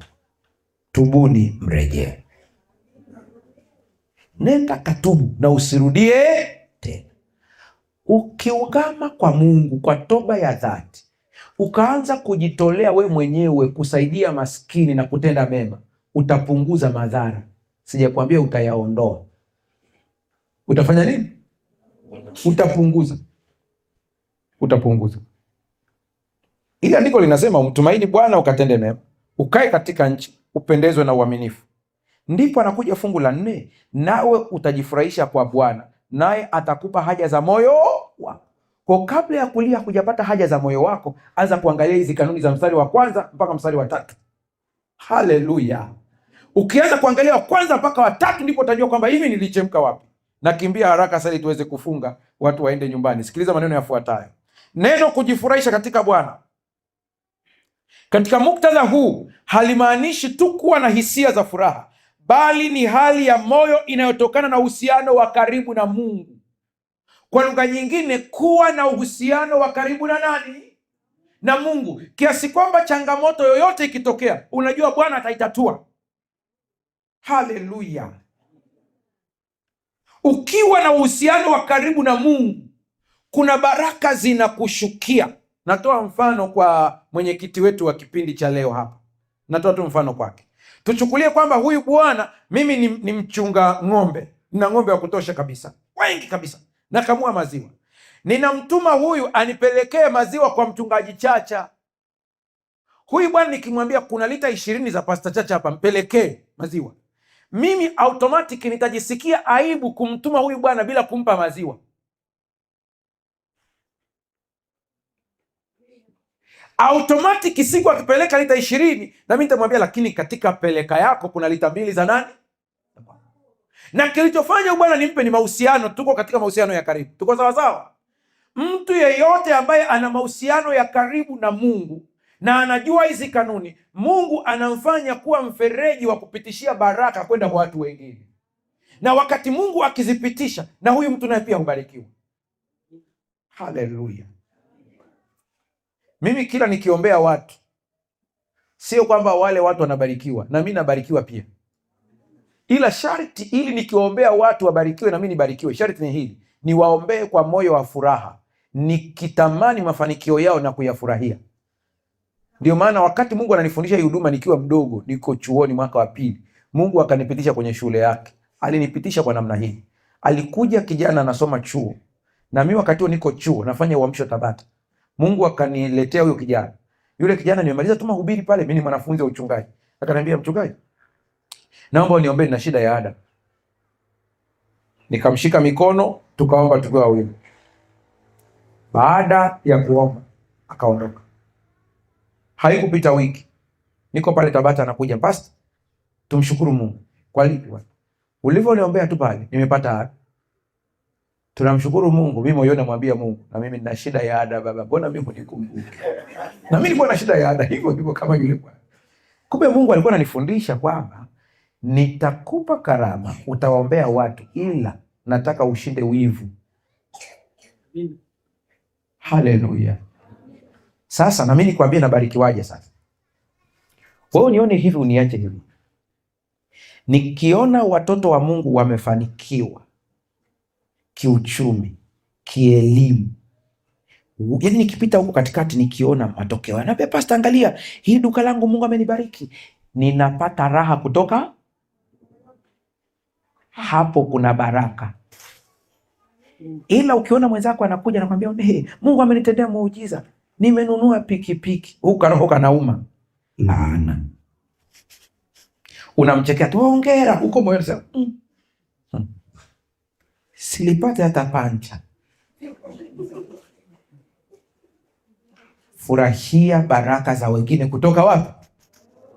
Tubuni mrejee. Nenda katubu na usirudie tena. Ukiungama kwa Mungu kwa toba ya dhati, ukaanza kujitolea we mwenyewe kusaidia maskini na kutenda mema, utapunguza madhara. Sijakwambia utayaondoa. Utafanya nini? Utapunguza. Utapunguza. Ili andiko linasema umtumaini Bwana ukatende mema, ukae katika nchi, upendezwe na uaminifu. Ndipo anakuja fungu la 4, nawe utajifurahisha kwa Bwana, naye atakupa haja za moyo wako. Kwa kabla ya kulia kujapata haja za moyo wako, anza kuangalia hizi kanuni za mstari wa 1 mpaka mstari wa 3. Haleluya. Ukianza kuangalia wa 1 mpaka wa 3 ndipo utajua kwamba hivi nilichemka wapi. Nakimbia haraka sasa ili tuweze kufunga, watu waende nyumbani. Sikiliza maneno yafuatayo. Neno kujifurahisha katika Bwana katika muktadha huu halimaanishi tu kuwa na hisia za furaha, bali ni hali ya moyo inayotokana na uhusiano wa karibu na Mungu. Kwa lugha nyingine, kuwa na uhusiano wa karibu na nani? Na Mungu, kiasi kwamba changamoto yoyote ikitokea, unajua Bwana ataitatua. Haleluya. Ukiwa na uhusiano wa karibu na Mungu, kuna baraka zinakushukia. Natoa mfano kwa mwenyekiti wetu wa kipindi cha leo hapa. Natoa tu mfano kwake. Tuchukulie kwamba huyu bwana, mimi ni mchunga ng'ombe. Nina ng'ombe wa kutosha kabisa. Wengi kabisa. Nakamua maziwa. Ninamtuma huyu anipelekee maziwa kwa mchungaji Chacha. Huyu bwana nikimwambia kuna lita 20 za Pastor Chacha hapa, mpelekee maziwa, mimi automatic nitajisikia aibu kumtuma huyu bwana bila kumpa maziwa. Automatic siku akipeleka lita 20 na mimi nitamwambia lakini katika peleka yako kuna lita 2 za nani? Na kilichofanya bwana nimpe ni mahusiano. Tuko katika mahusiano ya karibu. Tuko sawa sawa? Mtu yeyote ambaye ana mahusiano ya karibu na Mungu na anajua hizi kanuni, Mungu anamfanya kuwa mfereji wa kupitishia baraka kwenda kwa watu wengine, na wakati Mungu akizipitisha, na huyu mtu naye pia hubarikiwa. Haleluya! Mimi kila nikiombea watu, sio kwamba wale watu wanabarikiwa na mimi nabarikiwa pia, ila sharti ili nikiombea watu wabarikiwe na mimi nibarikiwe, sharti ni hili: niwaombee kwa moyo wa furaha, nikitamani mafanikio yao na kuyafurahia. Ndio maana wakati Mungu ananifundisha hii huduma nikiwa mdogo, niko chuoni mwaka wa pili, Mungu akanipitisha kwenye shule yake. Alinipitisha kwa namna hii. Alikuja kijana anasoma chuo, na mimi wakati huo niko chuo nafanya uamsho Tabata. Mungu akaniletea huyo kijana. Yule kijana nimemaliza tu mahubiri pale, mimi ni mwanafunzi wa uchungaji. Akaniambia, mchungaji, naomba uniombee, na shida ya ada. Nikamshika mikono, tukaomba tukiwa wawili. Baada ya kuomba akaondoka. Haikupita wiki, niko pale Tabata, anakuja, pastor, tumshukuru Mungu. Kwa lipi bwana? Ulivyoniombea tu pale nimepata ada. Tunamshukuru Mungu. Mimi moyoni namwambia Mungu, na mimi nina shida ya ada baba, mbona mimi unikumbuke? Na mimi nilikuwa na shida ya ada hivyo kama yule bwana. Kumbe Mungu alikuwa ananifundisha kwamba nitakupa karama, utawaombea watu, ila nataka ushinde wivu. Haleluya! Sasa na mimi nikwambie nabarikiwaje sasa. Wewe unione hivi, uniache hivi. Nikiona watoto wa Mungu wamefanikiwa kiuchumi, kielimu, yaani nikipita huko katikati nikiona matokeo, anaambia pastor, angalia hii duka langu Mungu amenibariki, ninapata raha kutoka hapo, kuna baraka. Ila ukiona mwenzako anakuja anakuambia, hey, Mungu amenitendea muujiza, nimenunua pikipiki, huko roho kanauma, laana. Unamchekea tu, hongera, huko moyo unasema silipata hata pancha. Furahia baraka za wengine kutoka wapi?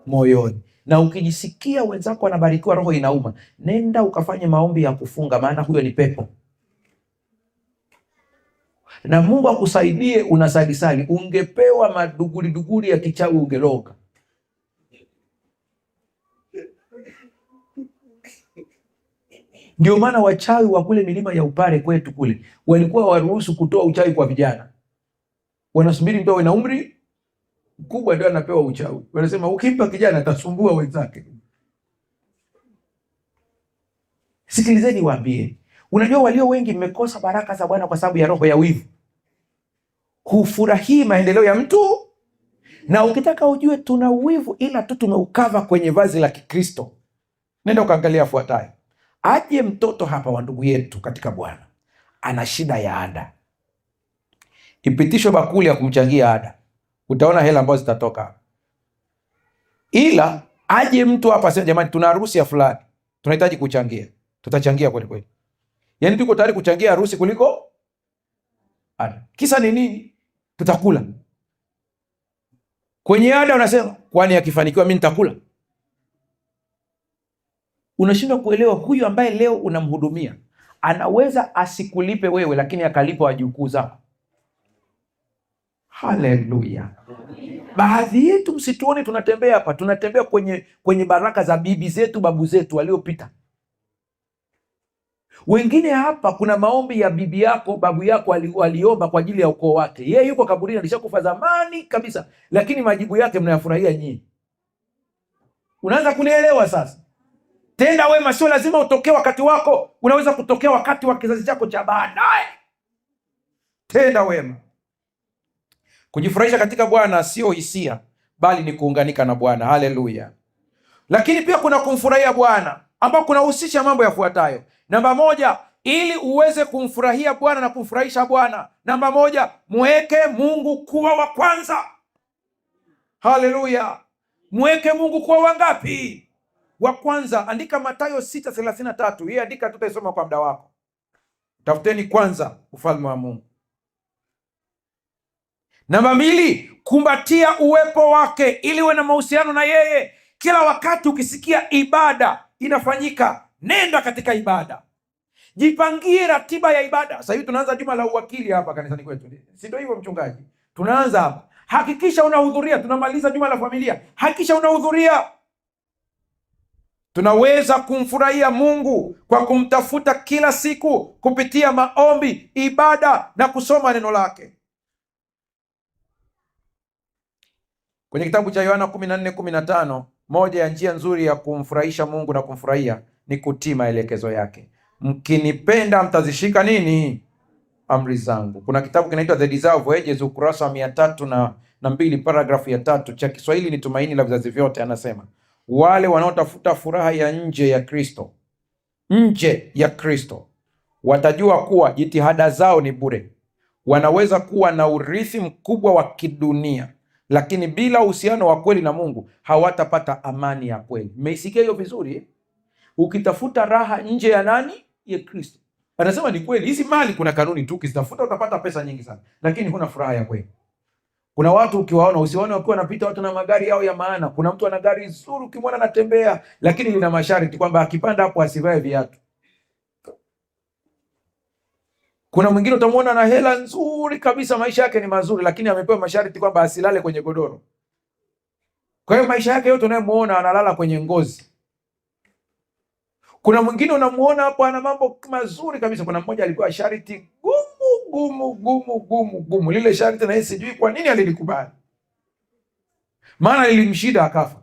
Moyoni. Na ukijisikia wenzako wanabarikiwa, roho inauma, nenda ukafanye maombi ya kufunga, maana huyo ni pepo. Na Mungu akusaidie, unasalisali, ungepewa maduguri ya kichawi ungeloga. Ndio maana wachawi wa kule milima ya Upare kwetu kule walikuwa waruhusu kutoa uchawi kwa vijana. Wanasubiri ndio wana umri mkubwa ndio anapewa uchawi. Wanasema ukimpa kijana atasumbua wenzake. Sikilizeni waambie, unajua walio wengi mmekosa baraka za Bwana kwa sababu ya roho ya wivu. Hufurahii maendeleo ya mtu, na ukitaka ujue tuna wivu ila tu tumeukava kwenye vazi la Kikristo. Nenda ukaangalia afuatayo. Aje mtoto hapa wa ndugu yetu katika Bwana ana shida ya ada, ipitishwe bakuli ya kumchangia ada, utaona hela ambazo zitatoka. Ila aje mtu hapa sema, jamani, tuna harusi ya fulani, tunahitaji kuchangia, tutachangia kweli kweli. Yaani tuko tayari kuchangia harusi kuliko ada. Kisa ni nini? Tutakula. Kwenye ada unasema, kwani akifanikiwa mimi nitakula? Unashindwa kuelewa huyu ambaye leo unamhudumia anaweza asikulipe wewe, lakini akalipa wajukuu zako. Haleluya! Baadhi yetu msituone tunatembea hapa, tunatembea kwenye baraka za bibi zetu, babu zetu waliopita. Wengine hapa kuna maombi ya bibi yako, babu yako aliomba kwa ajili ya ukoo wake. Yeye yuko kaburini, alishakufa zamani kabisa, lakini majibu yake mnayafurahia nyinyi. Unaanza kunielewa sasa? Tenda wema, sio lazima utokee wakati wako, unaweza kutokea wakati wa kizazi chako cha baadaye. Tenda wema. Kujifurahisha katika Bwana sio hisia, bali ni kuunganika na Bwana. Haleluya! Lakini pia kuna kumfurahia Bwana ambao kunahusisha mambo yafuatayo. Namba moja, ili uweze kumfurahia Bwana na kumfurahisha Bwana, namba moja, mweke Mungu kuwa wa kwanza. Haleluya! Mweke Mungu kuwa wangapi? Wa kwanza. Andika Mathayo 6:33. Hii andika, tutaisoma kwa muda wako. Tafuteni kwanza ufalme wa Mungu. Namba mbili, kumbatia uwepo wake ili uwe na mahusiano na yeye. Kila wakati ukisikia ibada inafanyika, nenda katika ibada. Jipangie ratiba ya ibada. Sasa hivi tunaanza juma la uwakili hapa kanisani kwetu. Si ndio hivyo mchungaji? Tunaanza hapa. Hakikisha unahudhuria. Tunamaliza juma la familia, hakikisha unahudhuria. Tunaweza kumfurahia Mungu kwa kumtafuta kila siku kupitia maombi, ibada na kusoma neno lake. Kwenye kitabu cha Yohana 14:15, moja ya njia nzuri ya kumfurahisha Mungu na kumfurahia ni kutii maelekezo yake. Mkinipenda mtazishika nini? Amri zangu. Kuna kitabu kinaitwa The Desire of Ages, ukurasa wa 302, paragrafu ya 3, cha Kiswahili ni Tumaini la Vizazi Vyote. Anasema wale wanaotafuta furaha ya nje ya Kristo watajua kuwa jitihada zao ni bure. Wanaweza kuwa na urithi mkubwa wa kidunia, lakini bila uhusiano wa kweli na Mungu hawatapata amani ya kweli. Mmeisikia hiyo vizuri? Ukitafuta raha nje ya nani? Ya Kristo. Anasema ni kweli, hizi mali kuna kanuni tu, ukizitafuta utapata pesa nyingi sana, lakini huna furaha ya kweli. Kuna watu ukiwaona, usiwaone wakiwa wanapita watu na magari yao ya maana. Kuna mtu ana gari zuri, ukimwona anatembea, lakini lina masharti kwamba akipanda hapo asivae viatu. Kuna mwingine utamwona na hela nzuri kabisa, maisha yake ni mazuri, lakini amepewa masharti kwamba asilale kwenye godoro. Kwa hiyo maisha yake yote unayemuona analala kwenye ngozi. Kuna mwingine unamuona hapo ana mambo mazuri kabisa. Kuna mmoja alikuwa sharti gumu. Lile sharti na yeye sijui kwa nini alilikubali, maana lilimshida akafa.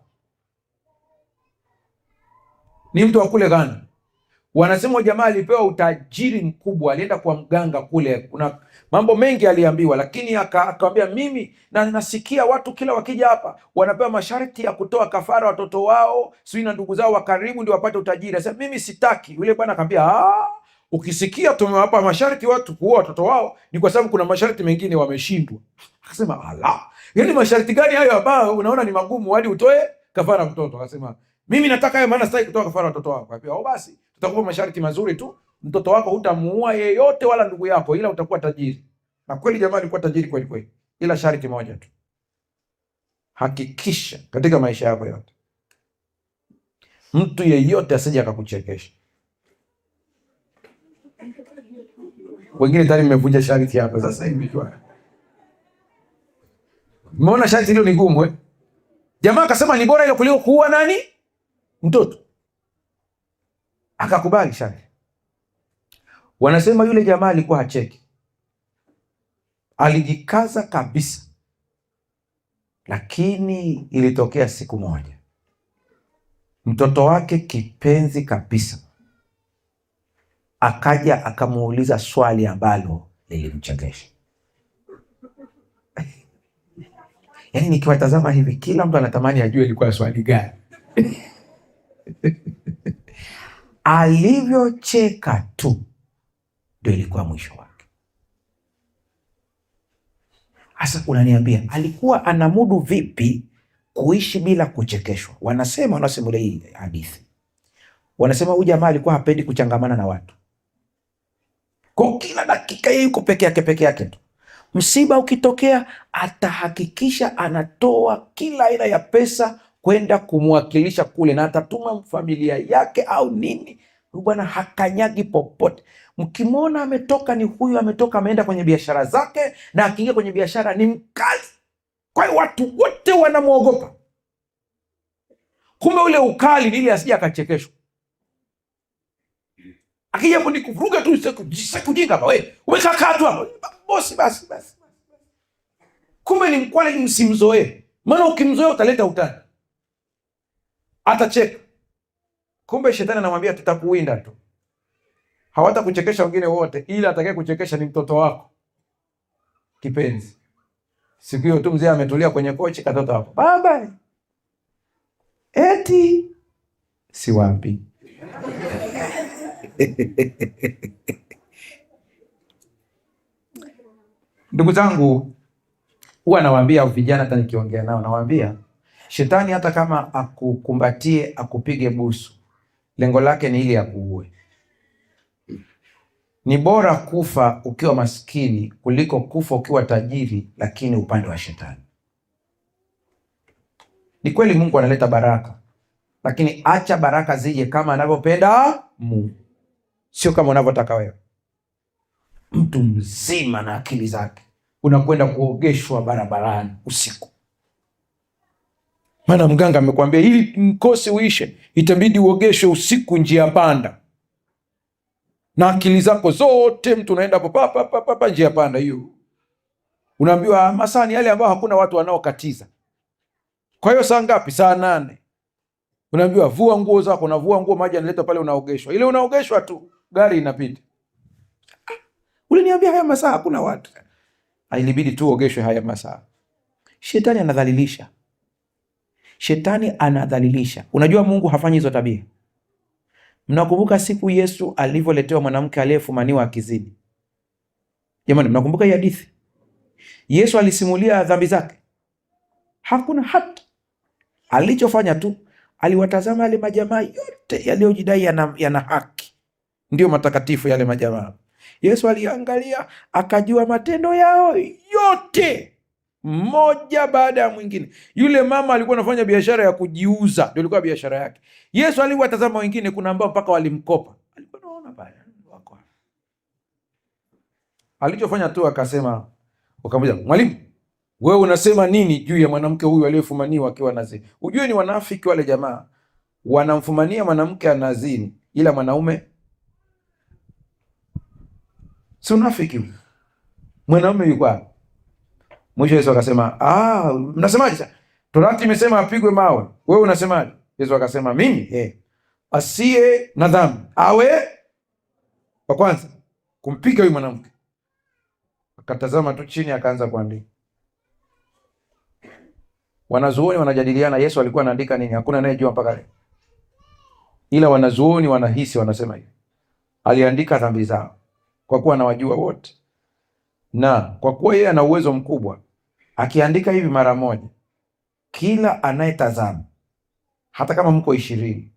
Ni mtu wa kule Ghana. Wanasema jamaa alipewa utajiri mkubwa, alienda kwa mganga kule, kuna mambo mengi aliambiwa, lakini akamwambia mimi na nasikia watu kila wakija hapa wanapewa masharti ya kutoa kafara watoto wao, sio na ndugu zao wa karibu ndio wapate utajiri. Sasa mimi sitaki. Yule bwana akamwambia ukisikia tumewapa masharti watu kuoa watoto wao ni kwa sababu kuna masharti mengine wameshindwa. Akasema yaani masharti gani hayo ambayo unaona ni magumu hadi utoe kafara mtoto? Akasema mimi nataka hayo, maana sitaki kutoa kafara watoto wako. Akasema basi tutakupa masharti mazuri tu, mtoto wako hutamuua yeyote wala ndugu yako, ila utakuwa tajiri. Na kweli jamaa alikuwa tajiri kweli kweli, ila sharti moja tu, hakikisha katika maisha yako yote mtu yeyote asije akakuchekesha. Wengine tayari mmevunja sharti hapa sasa hivi. Umeona sharti hilo ni gumu. Jamaa akasema ni bora ile kuliko kuua nani? Mtoto. Akakubali sharti. Wanasema yule jamaa alikuwa hacheki, alijikaza kabisa, lakini ilitokea siku moja mtoto wake kipenzi kabisa akaja akamuuliza swali ambalo lilimchekesha. Yaani nikiwatazama hivi kila mtu anatamani ajue ilikuwa swali gani. Alivyocheka tu ndio ilikuwa mwisho wake. Sasa unaniambia alikuwa anamudu vipi kuishi bila kuchekeshwa? Wanasimulia hii hadithi, wanasema huyu jamaa alikuwa hapendi kuchangamana na watu. Kwa kila dakika yeye yuko peke yake tu. Msiba ukitokea atahakikisha anatoa kila aina ya pesa kwenda kumwakilisha kule, na atatuma familia yake au nini. Bwana hakanyagi popote. Mkimwona ametoka ni huyu ametoka ameenda kwenye biashara zake, na akiingia kwenye biashara ni mkali. Kwa hiyo watu wote wanamwogopa. Kumbe ule ukali ni ili asije akachekeshwa. Akija hapo ni kuvuruga tu sikujinga hapa wewe. Umekaa tu hapo. Bosi basi. Kumbe ni mkwale, ni msimzoee. Maana ukimzoea utaleta utani. Atacheka. Kumbe shetani anamwambia tutakuwinda tu. Hawata kuchekesha wengine wote, ila atakaye kuchekesha ni mtoto wako kipenzi. Siku hiyo tu mzee ametulia kwenye kochi, katoto hapo. Baba. Eti siwapi. Ndugu zangu, huwa nawaambia vijana, hata nikiongea nao nawaambia shetani hata kama akukumbatie akupige busu, lengo lake ni ili akuue. Ni bora kufa ukiwa maskini kuliko kufa ukiwa tajiri lakini upande wa shetani. Ni kweli Mungu analeta baraka, lakini acha baraka zije kama anavyopenda Mungu, sio kama unavyotaka wewe. Mtu mzima na akili zake unakwenda kuogeshwa barabarani usiku. Maana mganga amekwambia ili mkosi uishe itabidi uogeshwe usiku njia panda, na akili zako zote mtu unaenda hapo njia panda hiyo. Unaambiwa masaa ni yale ambayo hakuna watu wanaokatiza. Kwa hiyo saa ngapi? Saa 8. Unaambiwa vua nguo zako, na vua nguo, maji analeta pale, unaogeshwa. Ile unaogeshwa tu, gari inapita. Uliniambia haya masaa hakuna watu. Ilibidi tu uogeshwe haya masaa. Shetani anadhalilisha. Shetani anadhalilisha. Unajua Mungu hafanyi hizo tabia. Mnakumbuka siku Yesu alivyoletewa mwanamke aliyefumaniwa akizini? Jamani, mnakumbuka hii hadithi? Yesu alisimulia dhambi zake? Hakuna hata. Alichofanya tu, aliwatazama yale majamaa yote yaliyojidai yana haki, ndio matakatifu yale majamaa. Yesu aliangalia, akajua matendo yao yote, mmoja baada ya mwingine. Yule mama alikuwa anafanya biashara ya kujiuza, ndio ilikuwa biashara yake. Yesu aliwatazama wengine, kuna ambao mpaka walimkopa. Alikuwa anaona pale wako. Alichofanya tu akasema, ukamwambia, mwalimu, wewe unasema nini juu ya mwanamke huyu aliyefumaniwa akiwa nazini? Ujue ni wanafiki wale jamaa, wanamfumania mwanamke anazini, ila mwanaume si unafiki huyu. Mwanaume yuko wapi? Mwisho Yesu akasema, mnasemaje sasa? Torati imesema apigwe mawe. Wewe unasemaje? Yesu akasema, mimi asiye na dhambi awe wa kwanza kumpiga huyu mwanamke. Akatazama tu chini, akaanza kuandika. Wanazuoni wanajadiliana Yesu alikuwa anaandika nini, hakuna anayejua mpaka leo. Ila wanazuoni wanahisi, wanasema hivi, aliandika dhambi zao kwa kuwa anawajua wote, na kwa kuwa yeye ana uwezo mkubwa, akiandika hivi mara moja, kila anayetazama, hata kama mko 20,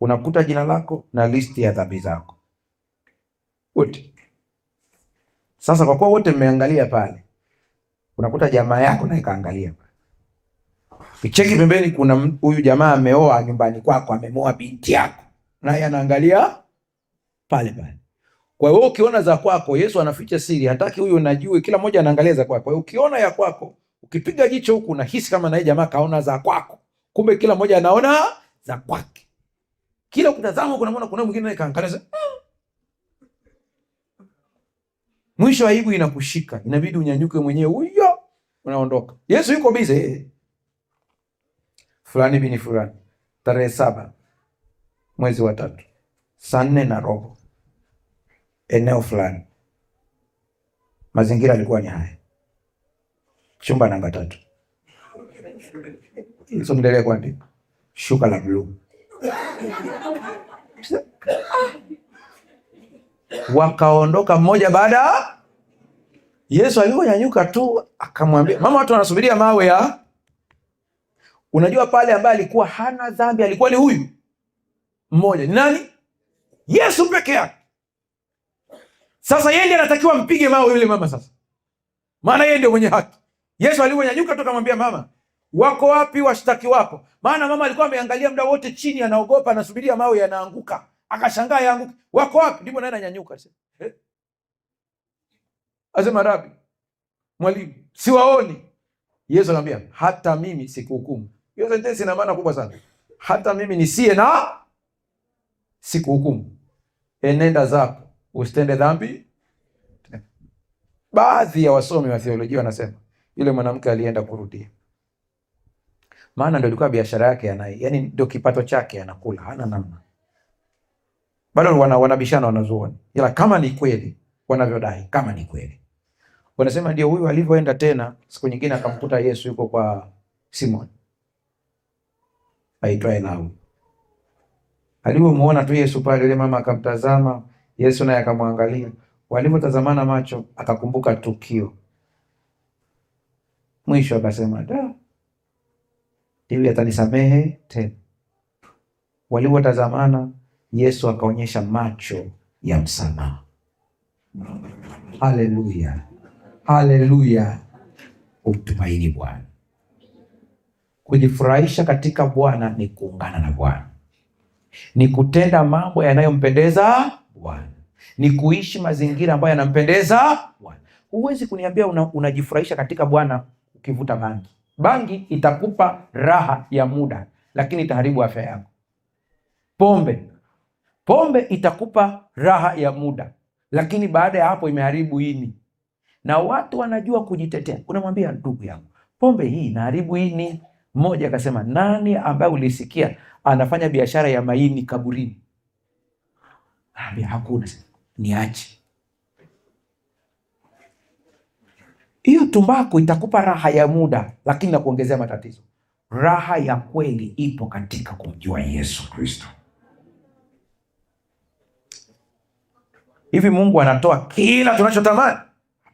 unakuta jina lako na listi ya dhambi zako wote. Sasa kwa kuwa wote mmeangalia pale, unakuta jamaa yako naye kaangalia pale. Kicheki pembeni, kuna huyu jamaa ameoa nyumbani kwako, amemoa binti yako, naye anaangalia pale pale. Kwa hiyo ukiona za kwako, Yesu anaficha siri, hataki huyu unajue, kila mmoja anaangalia za kwako. Kwa hiyo ukiona ya kwako, ukipiga jicho huku unahisi kama naye jamaa kaona za kwako. Kumbe kila mmoja anaona za kwake. Kila ukitazama kuna mwingine naye kaangalia. Mwisho aibu inakushika, inabidi unyanyuke mwenyewe, huyo unaondoka. Yesu yuko busy. Fulani bini fulani, tarehe 7 mwezi wa 3 saa 4:15 eneo fulani. Mazingira yalikuwa ni haya, chumba namba 3. Yesu endelea kuandika, shuka la blue. Wakaondoka mmoja baada. Yesu aliponyanyuka tu akamwambia, mama, watu wanasubiria mawe ya. Unajua pale ambaye alikuwa hana dhambi alikuwa ni huyu mmoja. Ni nani? Yesu peke yake. Sasa yeye ndiye anatakiwa mpige mawe yule mama sasa, maana yeye ndio mwenye haki. Yesu aliponyanyuka tu akamwambia, mama, wako wapi washtaki wako? Maana mama alikuwa ameangalia muda wote chini, anaogopa, anasubiria mawe yanaanguka, akashangaa yaanguke. Wako wapi? Ndipo naye ananyanyuka sasa. Asema, Rabi, mwalimu, siwaoni. Yesu anamwambia, hata mimi sikuhukumu. Hiyo sentensi ina maana kubwa sana. Hata mimi nisiye na sikuhukumu. Enenda zako, usitende dhambi. Baadhi ya wasomi wa theolojia wanasema yule mwanamke alienda kurudia, maana ndio ilikuwa biashara yake, yani ndio kipato chake, anakula, hana namna. Bado wanabishana wanazuoni, ila kama ni kweli wanavyodai, kama ni kweli, wanasema ndio huyu alivyoenda tena siku nyingine akamkuta Yesu yuko kwa Simon aitwaye Lawi. Alipomuona tu Yesu pale, yule mama akamtazama Yesu naye akamwangalia. Walipotazamana macho, akakumbuka tukio. Mwisho akasema, hivi atanisamehe tena. Walipotazamana, Yesu akaonyesha macho ya msamaha. Haleluya, haleluya. Umtumaini Bwana. Kujifurahisha katika Bwana ni kuungana na Bwana, ni kutenda mambo yanayompendeza Bwana, ni kuishi mazingira ambayo yanampendeza Bwana. huwezi kuniambia unajifurahisha katika Bwana ukivuta bangi. Bangi itakupa raha ya muda, lakini itaharibu afya yako. Pombe itakupa raha ya muda, lakini baada ya hapo imeharibu ini. Na watu wanajua kujitetea. Unamwambia ndugu yangu, pombe hii inaharibu ini. Mmoja akasema, nani ambaye ulisikia anafanya biashara ya maini kaburini? Hakuna. Niache hiyo. Tumbaku itakupa raha ya muda, lakini nakuongezea matatizo. Raha ya kweli ipo katika kumjua Yesu Kristo. Hivi Mungu anatoa kila tunachotamani?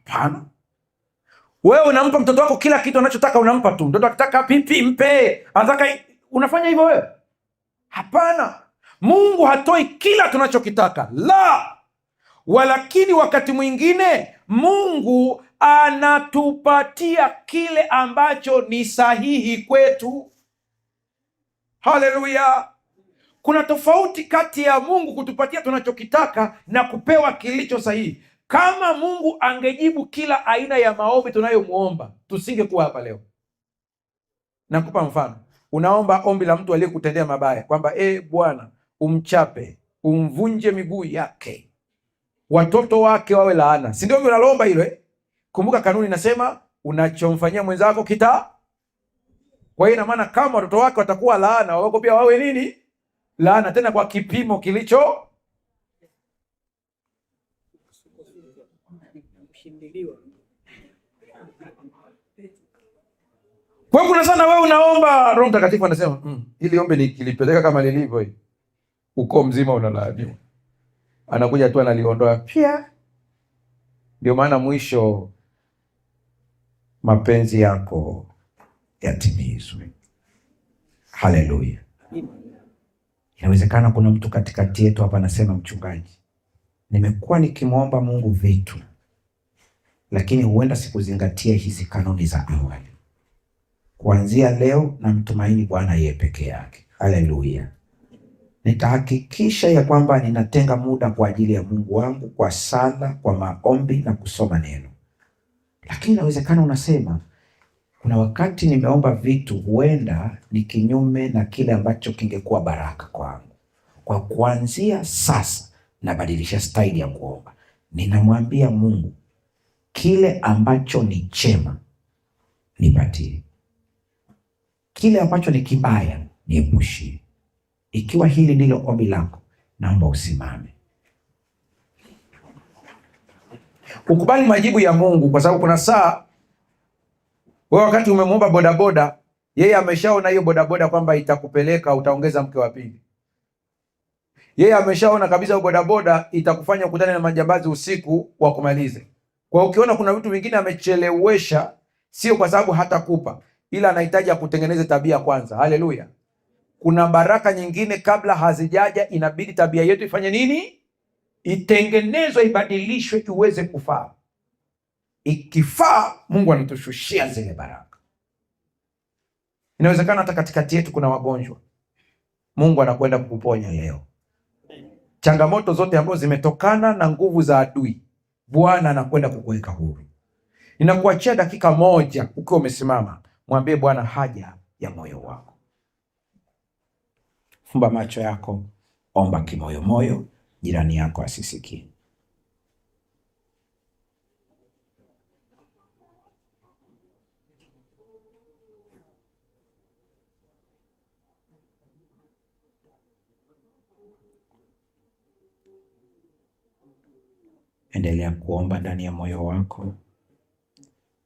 Hapana. Wewe unampa mtoto wako kila kitu anachotaka, unampa tu. Mtoto akitaka pipi mpe, anataka, unafanya hivyo wewe? Hapana. Mungu hatoi kila tunachokitaka, la. Walakini wakati mwingine Mungu anatupatia kile ambacho ni sahihi kwetu. Haleluya! Kuna tofauti kati ya Mungu kutupatia tunachokitaka na kupewa kilicho sahihi. Kama Mungu angejibu kila aina ya maombi tunayomuomba, tusingekuwa hapa leo. Nakupa mfano. Unaomba ombi la mtu aliyekutendea mabaya, kwamba Bwana umchape, umvunje miguu yake, watoto wake wawe laana. Si ndio unaloomba hilo? Kumbuka kanuni inasema unachomfanyia mwenzako Kwa hiyo ina maana kama watoto wake watakuwa laana, wako pia wawe nini? Laana, tena kwa kipimo kilicho. Kwa kuna sana wewe unaomba, Roho Mtakatifu anasema ili ombi nikilipeleka kama lilivyo hii, uko mzima unalaaniwa. Anakuja tu analiondoa pia. Ndio maana mwisho mapenzi yako yatimizwe. Haleluya. Inawezekana kuna mtu katikati yetu hapa anasema, mchungaji, nimekuwa nikimwomba Mungu vitu, lakini huenda sikuzingatia hizi kanuni za awali. Kuanzia leo namtumaini Bwana yeye peke yake. Haleluya. Nitahakikisha ya kwamba ninatenga muda kwa ajili ya Mungu wangu, kwa sala, kwa maombi na kusoma neno. Lakini inawezekana unasema, kuna wakati nimeomba vitu huenda ni kinyume na kile ambacho kingekuwa baraka kwangu. Kwa kuanzia sasa nabadilisha staili ya kuomba. Ninamwambia Mungu, kile ambacho ni chema nipatie, kile ambacho ni kibaya niepushie. Ikiwa hili ndilo ombi lako, naomba usimame. Ukubali majibu ya Mungu, kwa sababu kuna saa wewe wakati umemwomba bodaboda, yeye ameshaona hiyo bodaboda kwamba itakupeleka utaongeza mke wa pili. Yeye ameshaona kabisa hiyo bodaboda itakufanya ukutane na majambazi usiku wa kumalize. Kwa ukiona kuna vitu vingine amechelewesha, sio kwa sababu hatakupa, ila anahitaji akutengeneze tabia kwanza. Haleluya. Kuna baraka nyingine kabla hazijaja, inabidi tabia yetu ifanye nini? Itengenezwe, ibadilishwe iweze kufaa. Ikifaa, Mungu anatushushia zile baraka. Inawezekana hata katikati yetu kuna wagonjwa. Mungu anakwenda kukuponya leo. Changamoto zote ambazo zimetokana na nguvu za adui, Bwana anakwenda kukuweka huru. Ninakuachia dakika moja ukiwa umesimama, mwambie Bwana haja ya moyo wako. Fumba macho yako, omba kimoyo moyo, jirani yako asisikie. Endelea kuomba ndani ya moyo wako.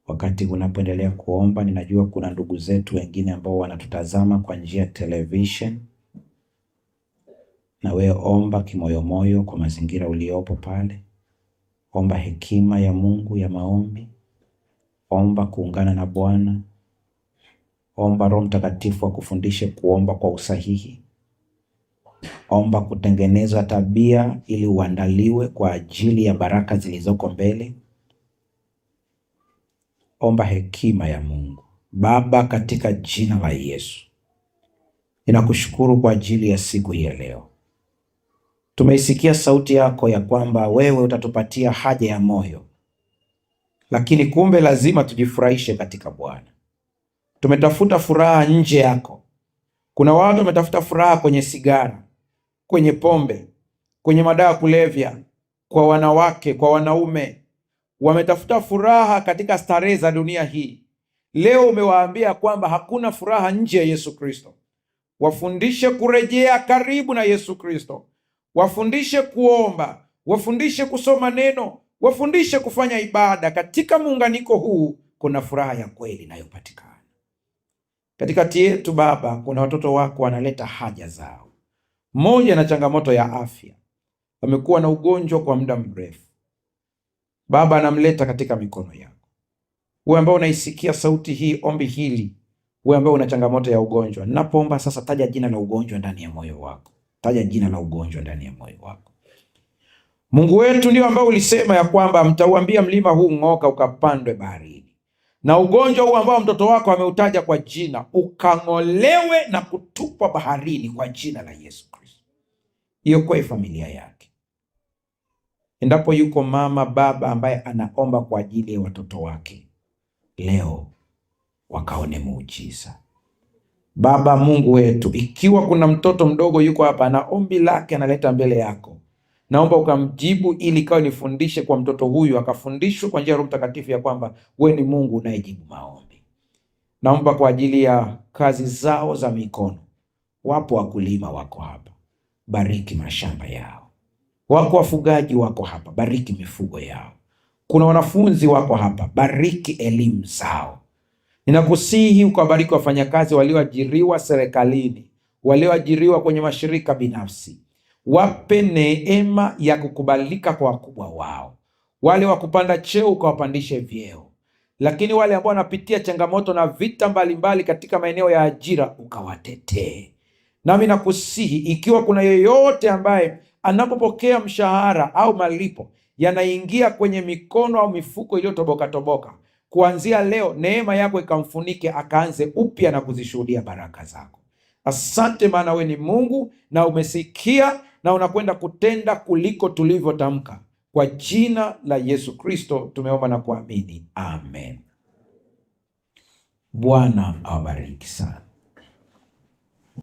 Wakati unapoendelea kuomba, ninajua kuna ndugu zetu wengine ambao wanatutazama kwa njia ya television. Na wewe omba kimoyomoyo kwa mazingira uliopo pale. Omba hekima ya Mungu ya maombi. Omba kuungana na Bwana. Omba Roho Mtakatifu akufundishe kuomba kwa usahihi. Omba kutengeneza tabia ili uandaliwe kwa ajili ya baraka zilizoko mbele. Omba hekima ya Mungu. Baba, katika jina la Yesu, ninakushukuru kwa ajili ya siku hii ya leo. Tumeisikia sauti yako ya kwamba wewe utatupatia haja ya moyo. lakini kumbe lazima tujifurahishe katika Bwana. Tumetafuta furaha nje yako. Kuna watu wametafuta furaha kwenye sigara, kwenye pombe, kwenye madawa ya kulevya, kwa wanawake, kwa wanaume. Wametafuta furaha katika starehe za dunia hii. Leo umewaambia kwamba hakuna furaha nje ya Yesu Kristo. Wafundishe kurejea karibu na Yesu Kristo. Wafundishe kuomba, wafundishe kusoma neno, wafundishe kufanya ibada. Katika muunganiko huu kuna furaha ya kweli inayopatikana. Katikati yetu Baba, kuna watoto wako wanaleta haja zao. Mmoja na changamoto ya afya, amekuwa na ugonjwa kwa muda mrefu. Baba, anamleta katika mikono yako. Wewe ambao unaisikia sauti hii, ombi hili, wewe ambao una changamoto ya ugonjwa, ninapoomba sasa, taja jina la ugonjwa ndani ya moyo wako. Taja jina la ugonjwa ndani ya moyo wako. Mungu wetu ndio ambao ulisema ya kwamba mtauambia mlima huu ng'oka ukapandwe baharini. Na ugonjwa huu ambao mtoto wako ameutaja kwa jina, ukang'olewe na kutupwa baharini kwa jina la Yesu Kristo. Iokoe familia yake. Endapo yuko mama, baba ambaye anaomba kwa ajili ya watoto wake, leo wakaone muujiza. Baba Mungu wetu, ikiwa kuna mtoto mdogo yuko hapa na ombi lake analeta mbele yako, naomba ukamjibu ili kawe nifundishe kwa mtoto huyu, akafundishwe kwa njia ya Roho Mtakatifu ya kwamba wewe ni Mungu unayejibu maombi. Naomba kwa ajili ya kazi zao za mikono. Wapo wakulima wako hapa, bariki mashamba yao. Wako wafugaji wako hapa, bariki mifugo yao. Kuna wanafunzi wako hapa, bariki elimu zao. Ninakusihi ukabariki wafanyakazi walioajiriwa serikalini, walioajiriwa kwenye mashirika binafsi. Wape neema ya kukubalika kwa wakubwa wao. Wale wa kupanda cheo ukawapandishe vyeo, lakini wale ambao wanapitia changamoto na vita mbalimbali katika maeneo ya ajira ukawatetee. Nami nakusihi, ikiwa kuna yeyote ambaye anapopokea mshahara au malipo yanaingia kwenye mikono au mifuko iliyotoboka toboka, kuanzia leo neema yako ikamfunike, akaanze upya na kuzishuhudia baraka zako. Asante, maana wewe ni Mungu na umesikia na unakwenda kutenda kuliko tulivyotamka. Kwa jina la Yesu Kristo tumeomba na kuamini, amen. Bwana awabariki sana.